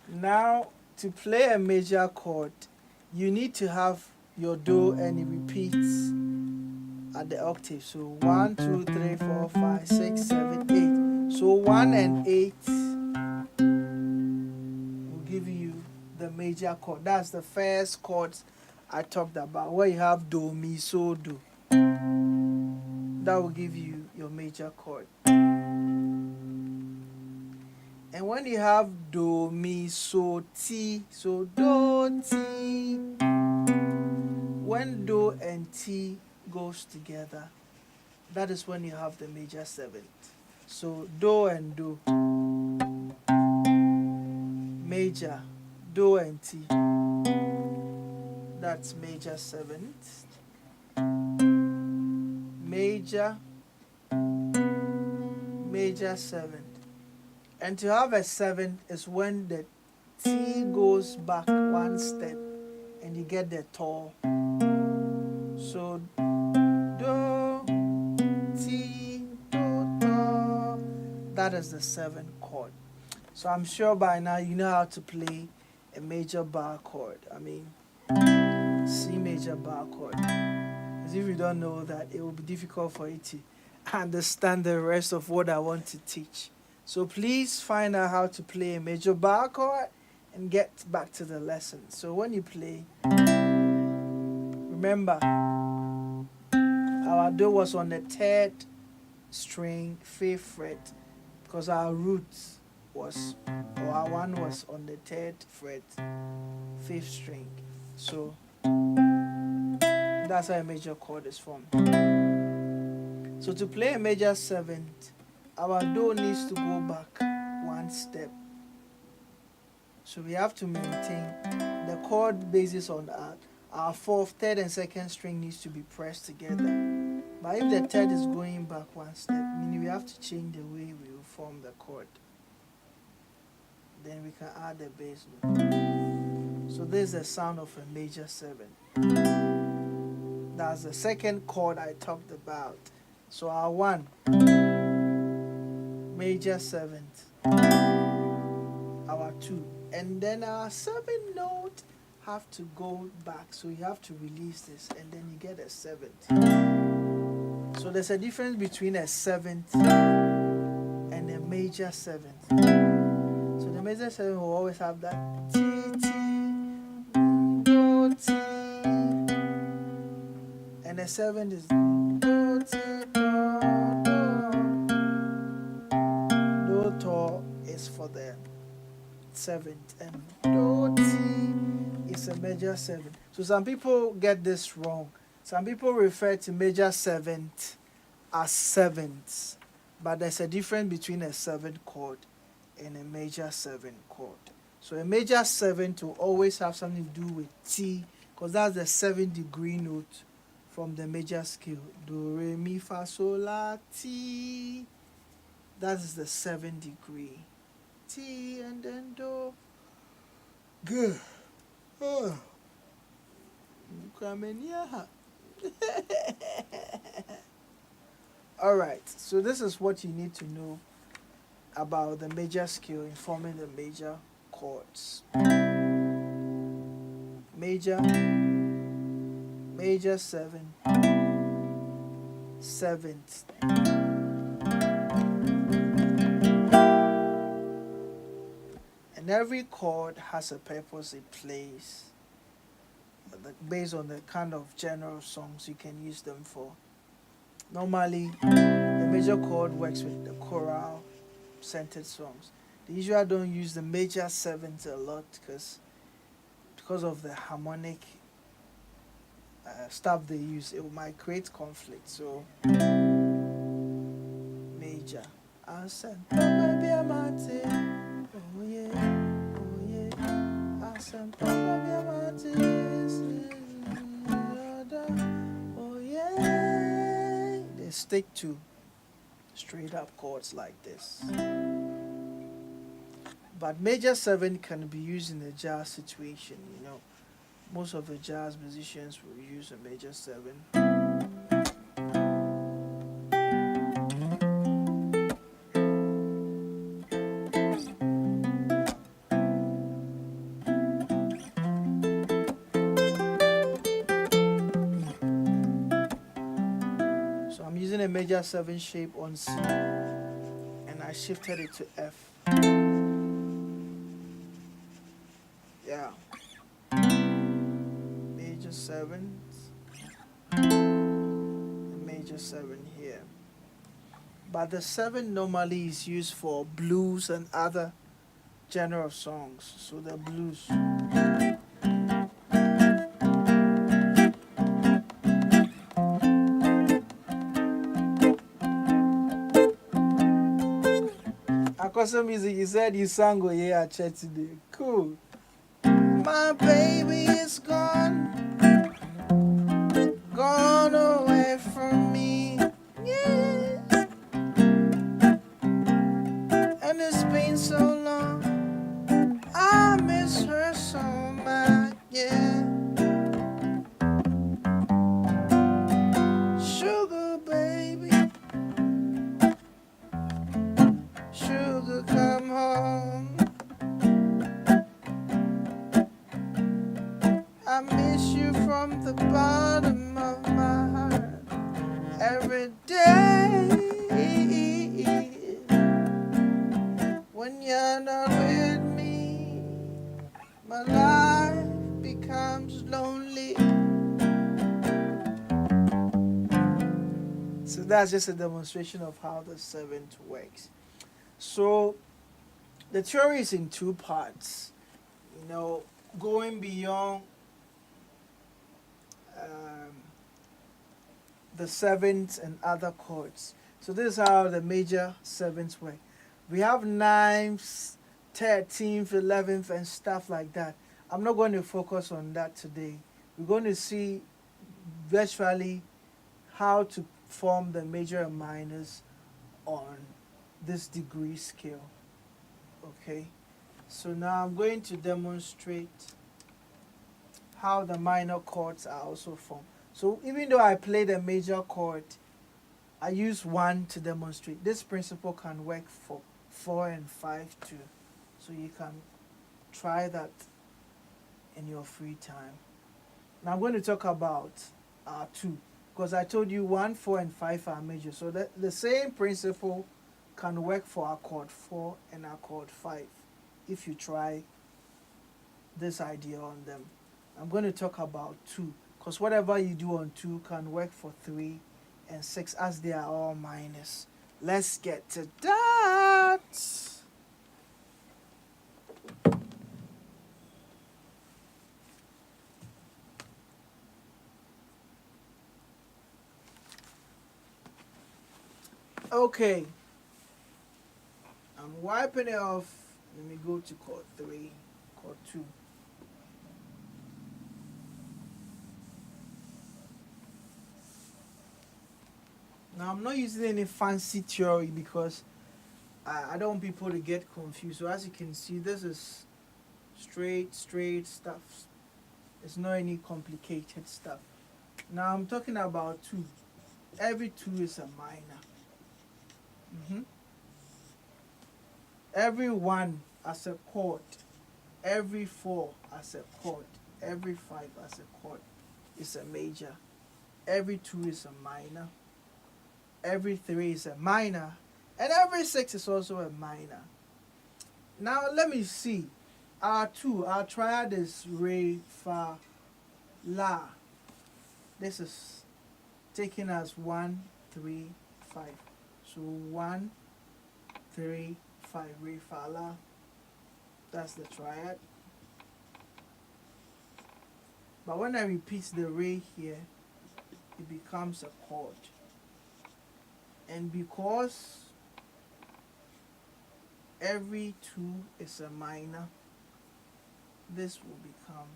Now, to play a major chord, you need to have your do and it repeats at the octave. So 1, 2, 3, 4, 5, 6, 7, 8. So 1 and 8 will give you the major chord. That's the first chord I talked about, where you have do, mi, so, do. That will give you your major chord. And when you have do, mi, so, ti, so do, ti. When do and ti goes together, that is when you have the major 7th. So do and do, major, do and ti, that's major 7th, major, major 7th. And to have a 7th is when the ti goes back one step and you get the to. So do, ti, do, to. That is the 7th chord. So I'm sure by now you know how to play a major bar chord. I mean, C major bar chord. As if you don't know that, it will be difficult for you to understand the rest of what I want to teach. So please find out how to play a major bar chord and get back to the lesson. So when you play, remember, Our do was on the 3rd string, 5th fret, because our root was, or our 1 was on the 3rd fret, 5th string. So that's how a major chord is formed. So to play a major 7th, our do needs to go back 1 step. So we have to maintain the chord basis on our 4th, 3rd and 2nd string needs to be pressed together. But if the 3rd is going back 1 step, meaning we have to change the way we will form the chord. Then we can add the bass note. So this is the sound of a major 7. That's the 2nd chord I talked about. So our 1, major 7th, our 2, and then our 7th note have to go back. So you have to release this, and then you get a 7th. So there's a difference between a 7th and a major 7th. So the major 7th will always have that T, T, Do, T. And the 7th is Do, T, Do, Do. Do, To is for the 7th. And Do, T is a major 7th. So some people get this wrong. Some people refer to major 7th as 7ths, but there's a difference between a 7th chord and a major 7th chord. So a major 7th will always have something to do with T, because that's the 7th degree note from the major scale. Do, re, mi, fa, sol, la, ti. That is the 7th degree. T and then do. Good. Oh. Come in here. Alright, so this is what you need to know about the major scale in forming the major chords. Major, major 7, 7th. And every chord has a purpose it plays, based on the kind of genre of songs you can use them for. Normally, the major chord works with the choral centered songs. They usually don't use the major 7th a lot because of the harmonic stuff they use. It might create conflict. So, major. Oh yeah, oh yeah. Oh yeah. They stick to straight up chords like this. But major 7 can be used in a jazz situation, you know. Most of the jazz musicians will use a major 7. So I'm using a major 7 shape on C, and I shifted it to F. Yeah. Major 7, and major 7 here. But the 7 normally is used for blues and other genre of songs. So the blues. Acoustic music, you said you sang oh yeah at church today. Cool. My baby is gone, gone away from me, yeah. And it's been so long, I miss her so much, yeah. Sugar baby, sugar come home. I miss you from the bottom of my heart every day. When you're not with me, my life becomes lonely. that's just a demonstration of how the seventh works. So the theory is in two parts. You know, going beyond um, the sevenths and other chords. So this is how the major sevenths work. We have ninths, 13th, 11th, and stuff like that. I'm not going to focus on that today. We're going to see virtually how to form the major and minors on this degree scale. Okay, so now I'm going to demonstrate how the minor chords are also formed. So even though I play the major chord, I use 1 to demonstrate. This principle can work for 4 and 5 too. So you can try that in your free time. Now I'm going to talk about 2, because I told you 1, 4, and 5 are major. So the same principle can work for accord 4 and accord 5 if you try this idea on them. I'm going to talk about 2, because whatever you do on 2 can work for 3 and 6, as they are all minors. Let's get to that. Okay, I'm wiping it off. Let me go to chord 3, chord 2. Now I'm not using any fancy theory because I don't want people to get confused. So as you can see, this is straight stuff. It's not any complicated stuff. Now I'm talking about 2. Every 2 is a minor. Every 1 as a chord, every 4 as a chord, every 5 as a chord is a major. Every 2 is a minor. Every 3 is a minor. And every 6 is also a minor. Now let me see. Our triad is re, fa, la. This is taken as 1, 3, 5. So 1, 3, 5, re, fa, la. That's the triad. But when I repeat the re here, it becomes a chord. And because every 2 is a minor, this will become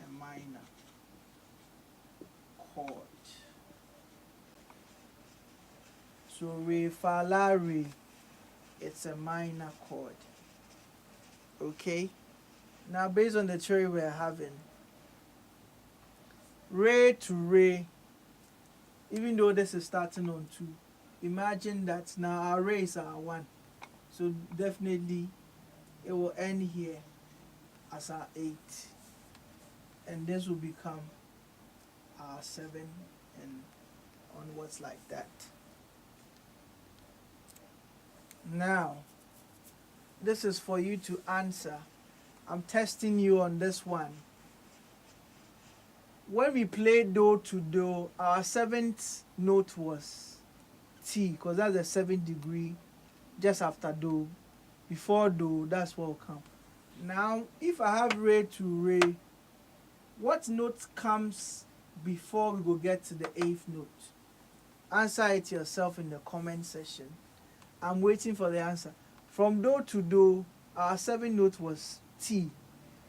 a minor chord. So re, fa, la, re, it's a minor chord. Okay? Now based on the theory we're having, re to re, even though this is starting on 2, imagine that now our rays are 1. So definitely it will end here as our 8. And this will become our 7 and onwards like that. Now, this is for you to answer. I'm testing you on this one. When we play do to do, our 7th note was T, because that's the 7th degree just after do. Before do, that's what will come. Now, if I have re to re, what note comes before we go get to the 8th note? Answer it yourself in the comment section. I'm waiting for the answer. From do to do, our 7th note was T.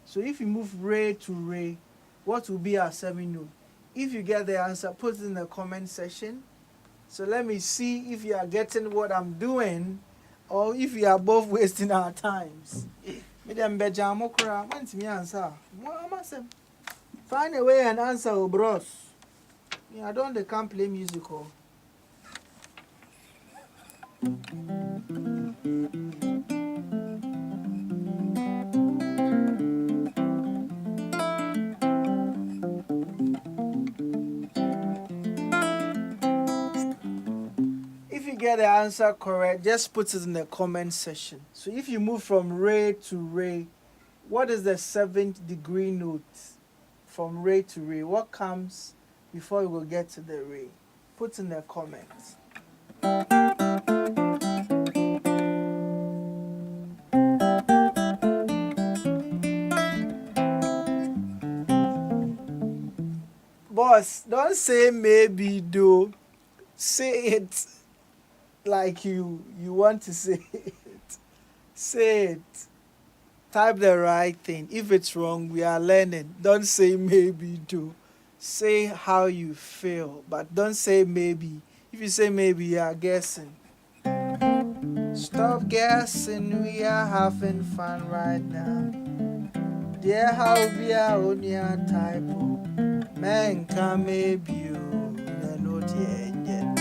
So if you move re to re, what will be our 7th note? If you get the answer, put it in the comment section. So let me see if you are getting what I'm doing, or if you are both wasting our times. Find a way and answer, oh bros. I don't can't play musical. If you get the answer correct, just put it in the comment section. So if you move from re to re, what is the 7th degree note from re to re? What comes before we will get to the re. Put in the comments. Boss, don't say maybe though. Say it like you want to say it. Say it. Type the right thing. If it's wrong, we are learning. Don't say maybe do. Say how you feel, but don't say maybe. If you say maybe, you are guessing. Stop guessing, we are having fun right now. Dear, how we are on your type. Man, come maybe you. No, dear, yeah.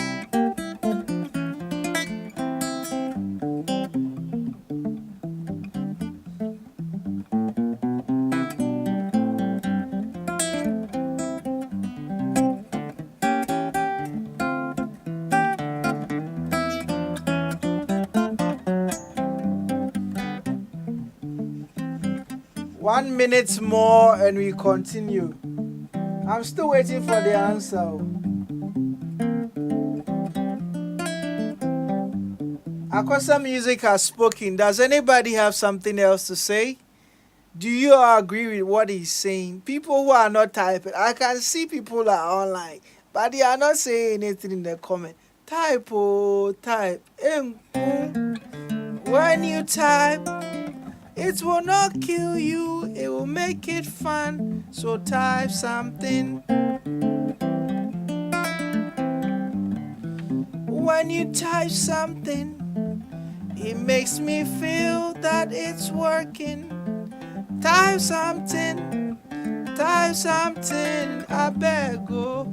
1 minute more and we continue. I'm still waiting for the answer. Akosa Music has spoken. Does anybody have something else to say? Do you all agree with what he's saying? People who are not typing, I can see people are online, but they are not saying anything in the comment. Type, oh, type. When you type, it will not kill you, it will make it fun. So type something. When you type something, it makes me feel that it's working. Type something, I beg oh.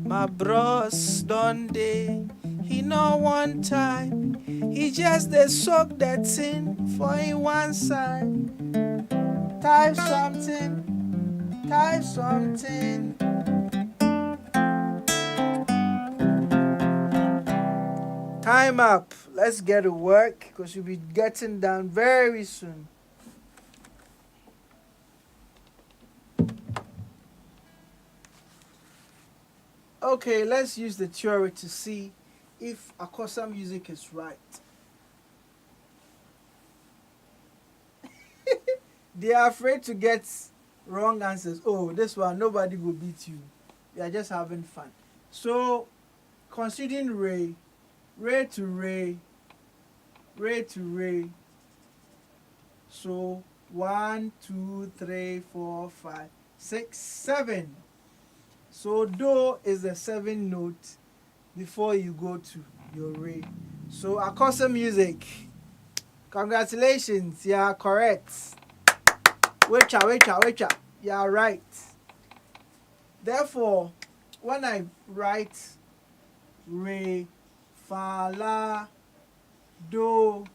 My bros done day, he no one time. He just they soak that thing for in one side. Type something, type something. Time up. Let's get to work because we'll be getting done very soon. Okay, let's use the theory to see if Akosa Music is right. They are afraid to get wrong answers. Oh, this one, nobody will beat you. We are just having fun. So, considering Ray, Ray to Ray, Ray to Ray. So, 1, 2, 3, 4, 5, 6, 7. So do is the 7th note before you go to your re. So Akosa Music, congratulations, you are correct. Wait. You are right. Therefore, when I write re, fa, la, do,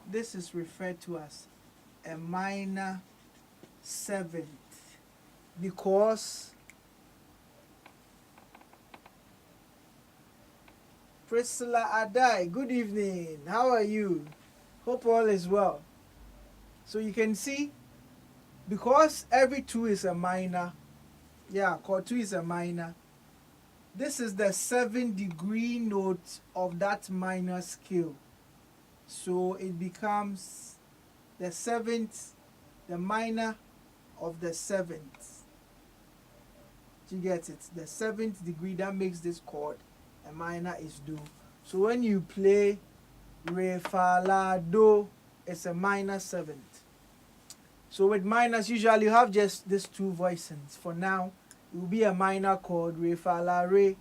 this is referred to as a minor 7th because Priscilla Adai, good evening. How are you? Hope all is well. So you can see, because every 2 is a minor, chord 2 is a minor, this is the 7th degree note of that minor scale. So it becomes the 7th, the minor of the 7th. Do you get it? The 7th degree that makes this chord a minor is do. So when you play re, fa, la, do, it's a minor 7th. So with minors, usually you have just these 2 voicings. For now, it will be a minor chord, re, fa, la, re,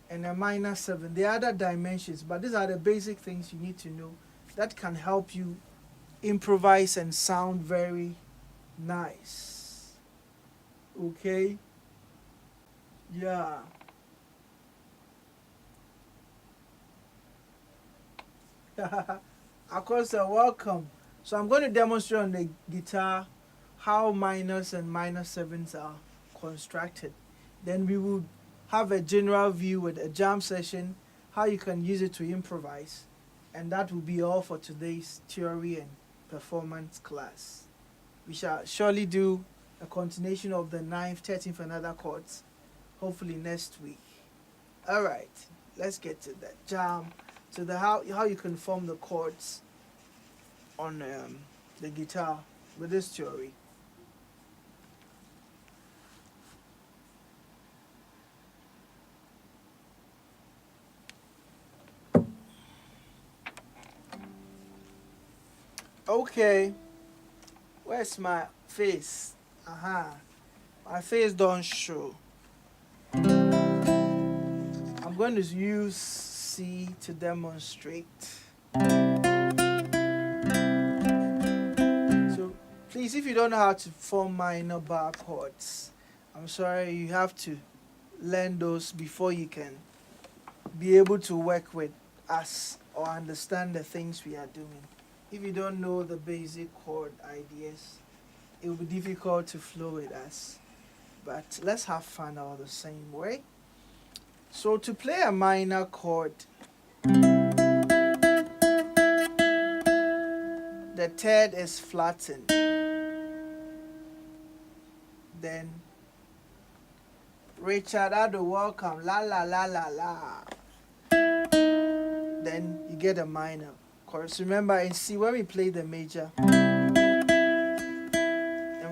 and a minor 7. There are other dimensions, but these are the basic things you need to know that can help you improvise and sound very nice. Okay? Yeah. Akosa, welcome. So I'm going to demonstrate on the guitar how minors and minor 7s are constructed. Then we will have a general view with a jam session, how you can use it to improvise. And that will be all for today's theory and performance class. We shall surely do a continuation of the 9th, 13th and other chords hopefully next week. All right, let's get to that jam, to the how you can form the chords on the guitar with this theory. Okay, where's my face? My face don't show. I'm going to use C to demonstrate. So please, if you don't know how to form minor bar chords, I'm sorry, you have to learn those before you can be able to work with us or understand the things we are doing. If you don't know the basic chord ideas, it will be difficult to flow with us. But let's have fun all the same way. So to play a minor chord, the third is flattened. Then Richard Ado, welcome, la la la la la. Then you get a minor chorus. Remember in C, when we play the major, and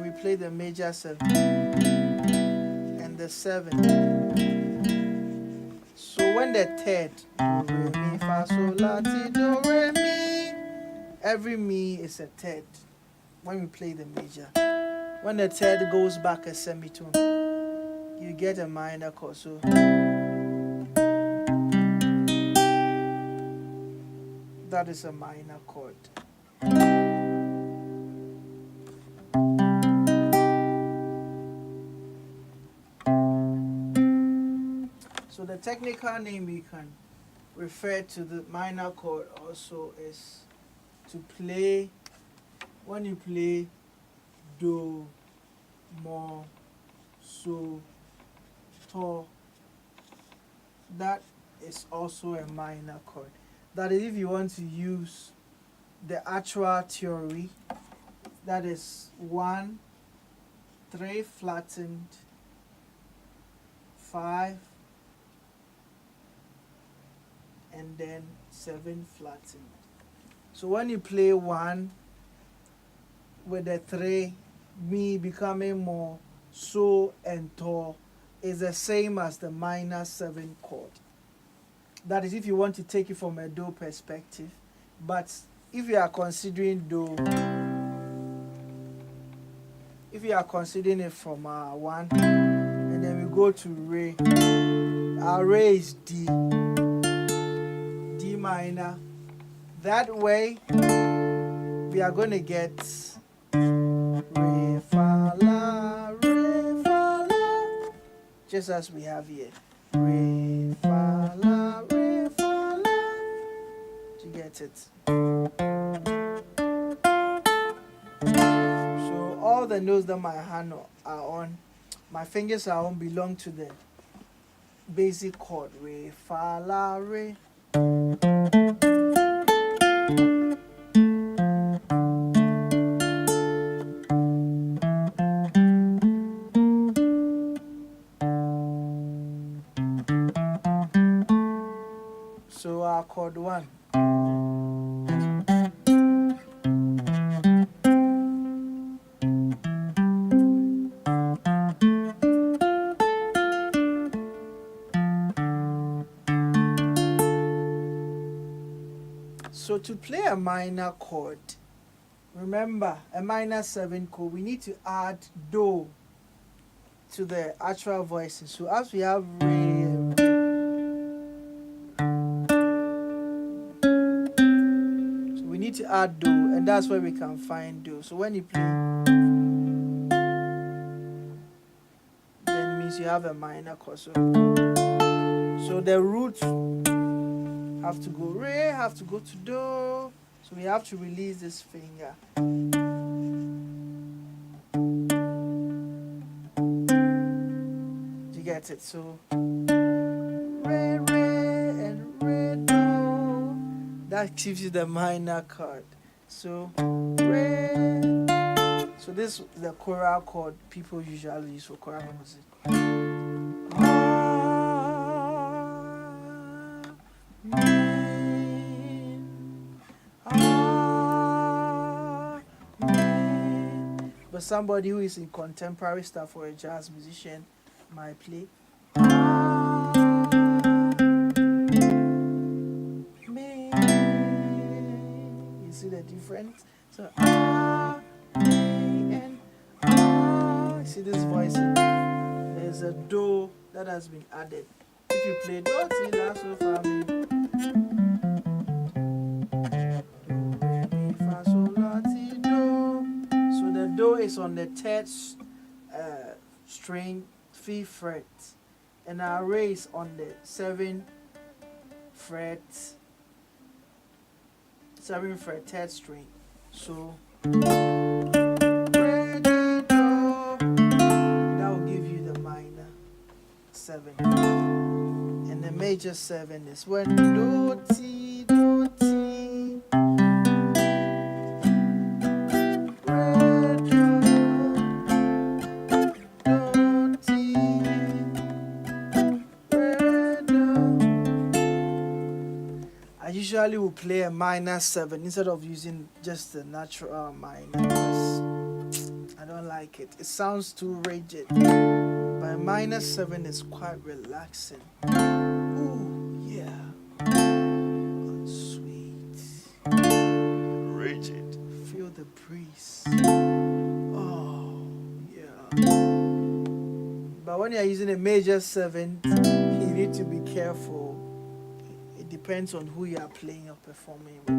we play the major 7 and the 7. So when the third, do, re, mi, fa, sol, la, ti, do, re, mi, every mi is a third when we play the major. When the third goes back a semitone, you get a minor chord. So that is a minor chord. So the technical name we can refer to the minor chord also is to play, when you play do, mo, so, to, that is also a minor chord. That is, if you want to use the actual theory, that is 1, 3 flattened, 5, and then 7 flattened. So when you play 1 with the 3, mi becoming more, so and to is the same as the minor 7 chord. That is if you want to take it from a do perspective. But if you are considering do, if you are considering it from 1, and then we go to re, our re is D, D minor. That way, we are going to get re, fa, la, just as we have here. Re, fa, la, re, fa, la. You get it? So all the notes that my hand are on, my fingers are on, belong to the basic chord. Re, fa, la, re. So chord 1. So to play a minor chord, remember a minor 7 chord, we need to add do to the actual voices. So as we have re, so we need to add do, and that's where we can find do. So when you play, then it means you have a minor chord. So the roots have to go re, have to go to do. So we have to release this finger. You get it? So re, re, and re, do. That gives you the minor chord. So re. So this is the choral chord people usually use for choral music. but somebody who is in contemporary stuff or a jazz musician might play. You see the difference? So and see this voice? There's a do that has been added. If you play do, see that so far me. So the do is on the third string, 5th fret, and our re is on the 7th fret, 3rd string. So that will give you the minor 7, and the major 7 is when do ti do ti. I usually will play a minor 7 instead of using just the natural minor because I don't like it. It sounds too rigid. But a minor 7 is quite relaxing. Ooh, yeah. Oh, sweet. Rigid. Feel the breeze. Oh, yeah. But when you're using a major 7, you need to be careful. It depends on who you are playing or performing with.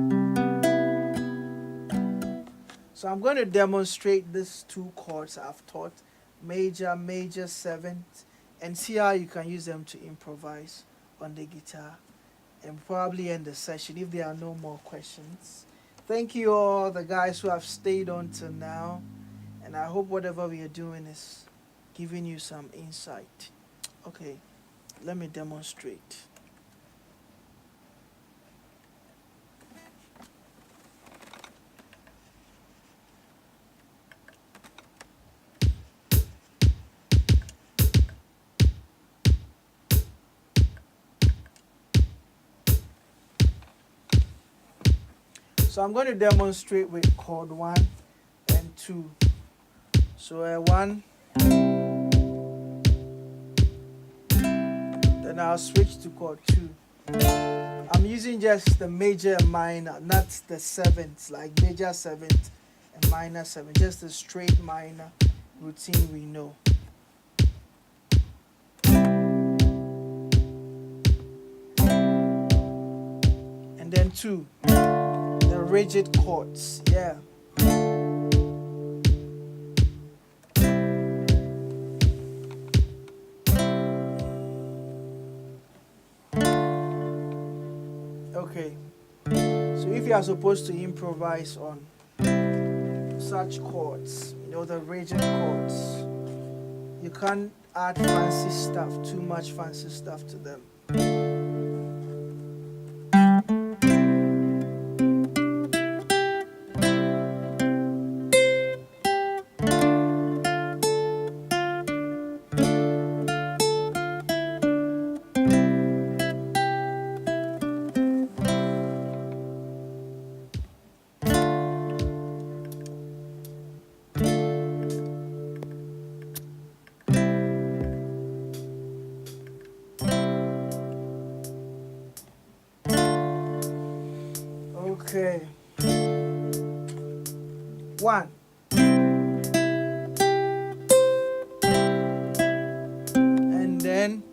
So I'm going to demonstrate these 2 chords I've taught, major, 7th, and see how you can use them to improvise on the guitar and probably end the session if there are no more questions. Thank you all, the guys who have stayed on till now, and I hope whatever we are doing is giving you some insight. Okay, let me demonstrate. So I'm going to demonstrate with chord 1 and 2. So 1, then I'll switch to chord 2. I'm using just the major and minor, not the 7ths, like major 7th and minor 7, just the straight minor routine we know. And then 2. Rigid chords, yeah. Okay, so if you are supposed to improvise on such chords, you know, the rigid chords, you can't add fancy stuff, too much fancy stuff to them. Okay. 1. And then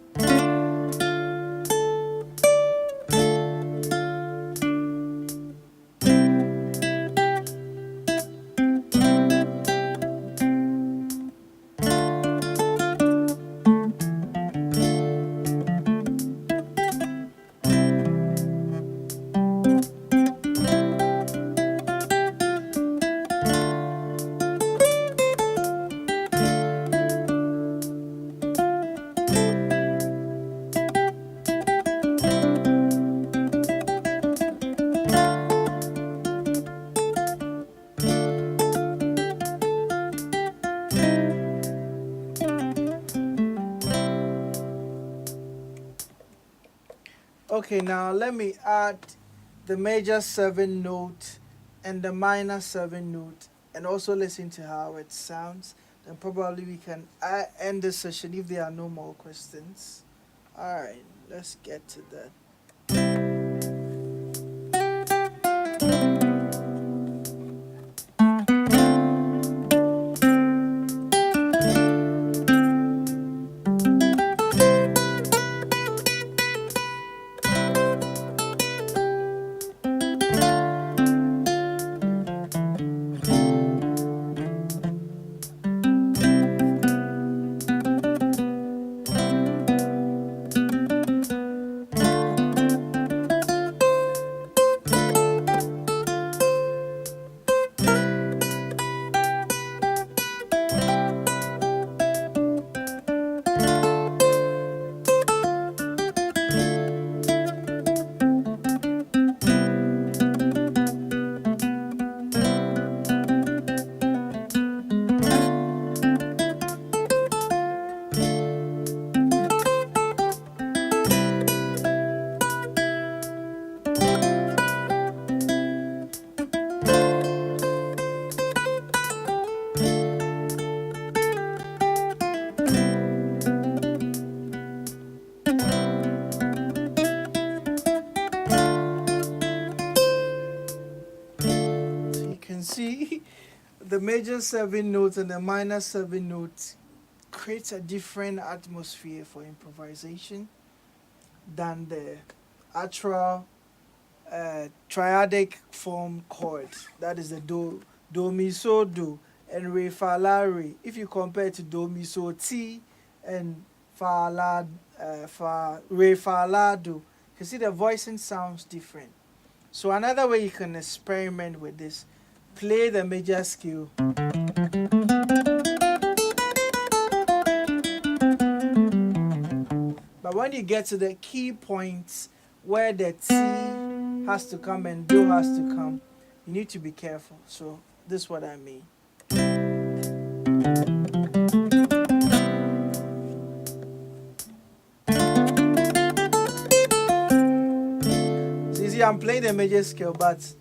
okay, now let me add the major 7 note and the minor 7 note and also listen to how it sounds. Then probably we can end the session if there are no more questions. Alright, let's get to that. See, the major 7 notes and the minor 7 notes creates a different atmosphere for improvisation than the actual triadic form chord. That is the do, mi, so, do, and re, fa, la, re. If you compare it to do, mi, so, ti, and fa, la, re, fa, la, do, you can see the voicing sounds different. So another way you can experiment with this, play the major scale. But when you get to the key points where the T has to come and Do has to come, you need to be careful. So this is what I mean. So you see, I'm playing the major scale, but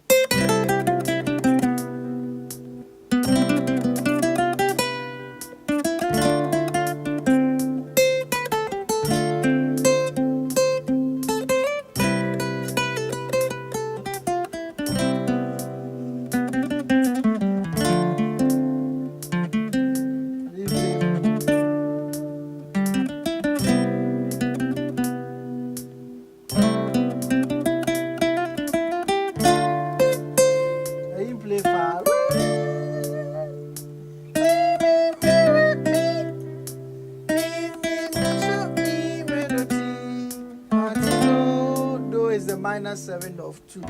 minor 7 of 2.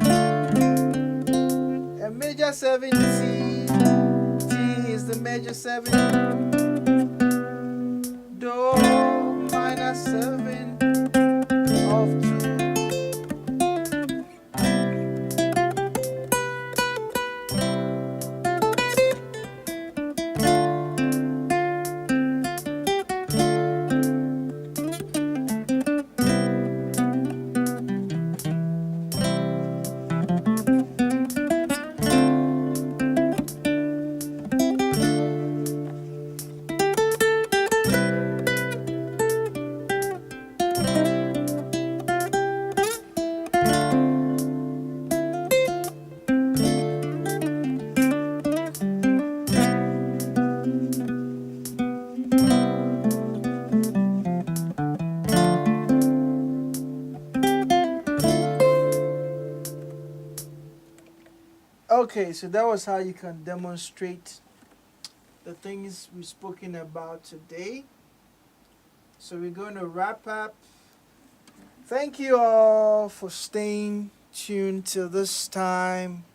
A major 7 C. T is the major 7. Do minor 7 of 2. Okay, so that was how you can demonstrate the things we've spoken about today. So we're going to wrap up. Thank you all for staying tuned till this time.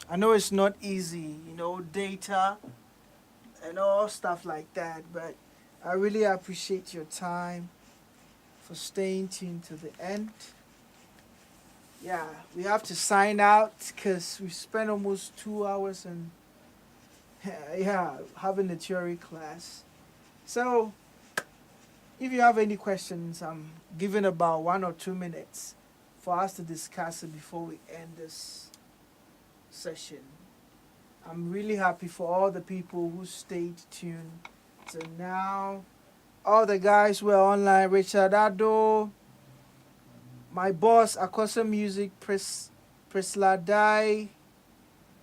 I know it's not easy, data and all stuff like that, but I really appreciate your time for staying tuned to the end. Yeah, we have to sign out because we spent almost 2 hours and having the theory class. So if you have any questions, I'm giving about 1 or 2 minutes for us to discuss it before we end this session. I'm really happy for all the people who stayed tuned to now. All the guys who are online, Richard Ado, my boss, Akosa Music, Prisla Dai,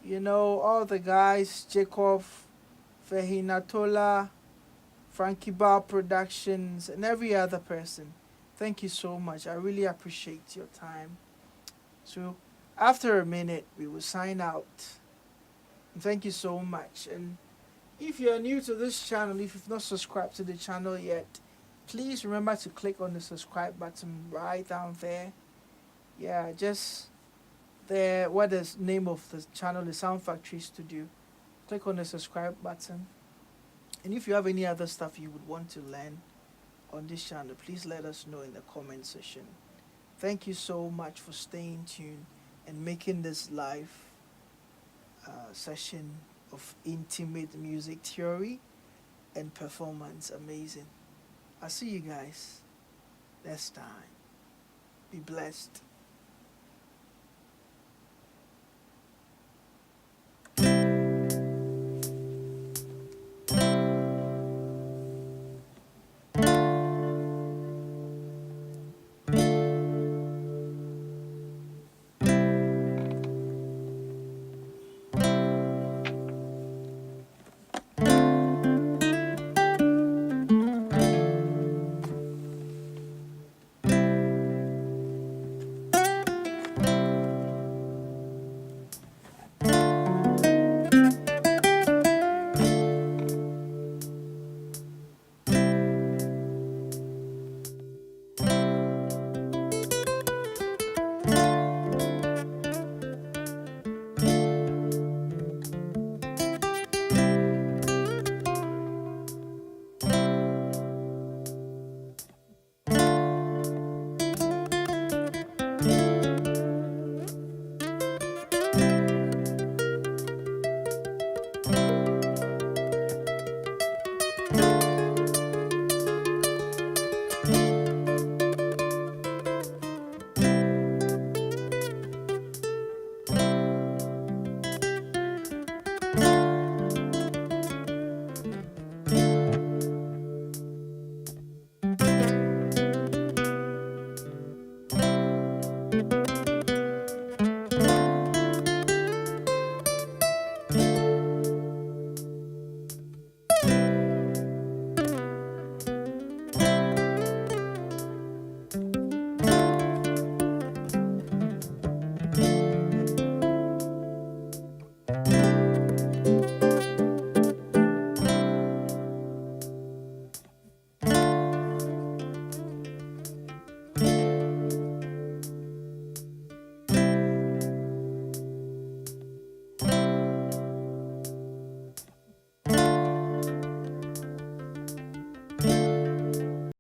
you know, all the guys, Jacob, Fehinatola, Frankie Bar Productions, and every other person. Thank you so much. I really appreciate your time. So, after a minute, we will sign out. Thank you so much. And if you're new to this channel, if you've not subscribed to the channel yet, please remember to click on the subscribe button right down there. Yeah, just there, what the name of the channel is, Sound Factory Studio. Click on the subscribe button. And if you have any other stuff you would want to learn on this channel, please let us know in the comment section. Thank you so much for staying tuned and making this live session of intimate music theory and performance amazing. I'll see you guys next time. Be blessed.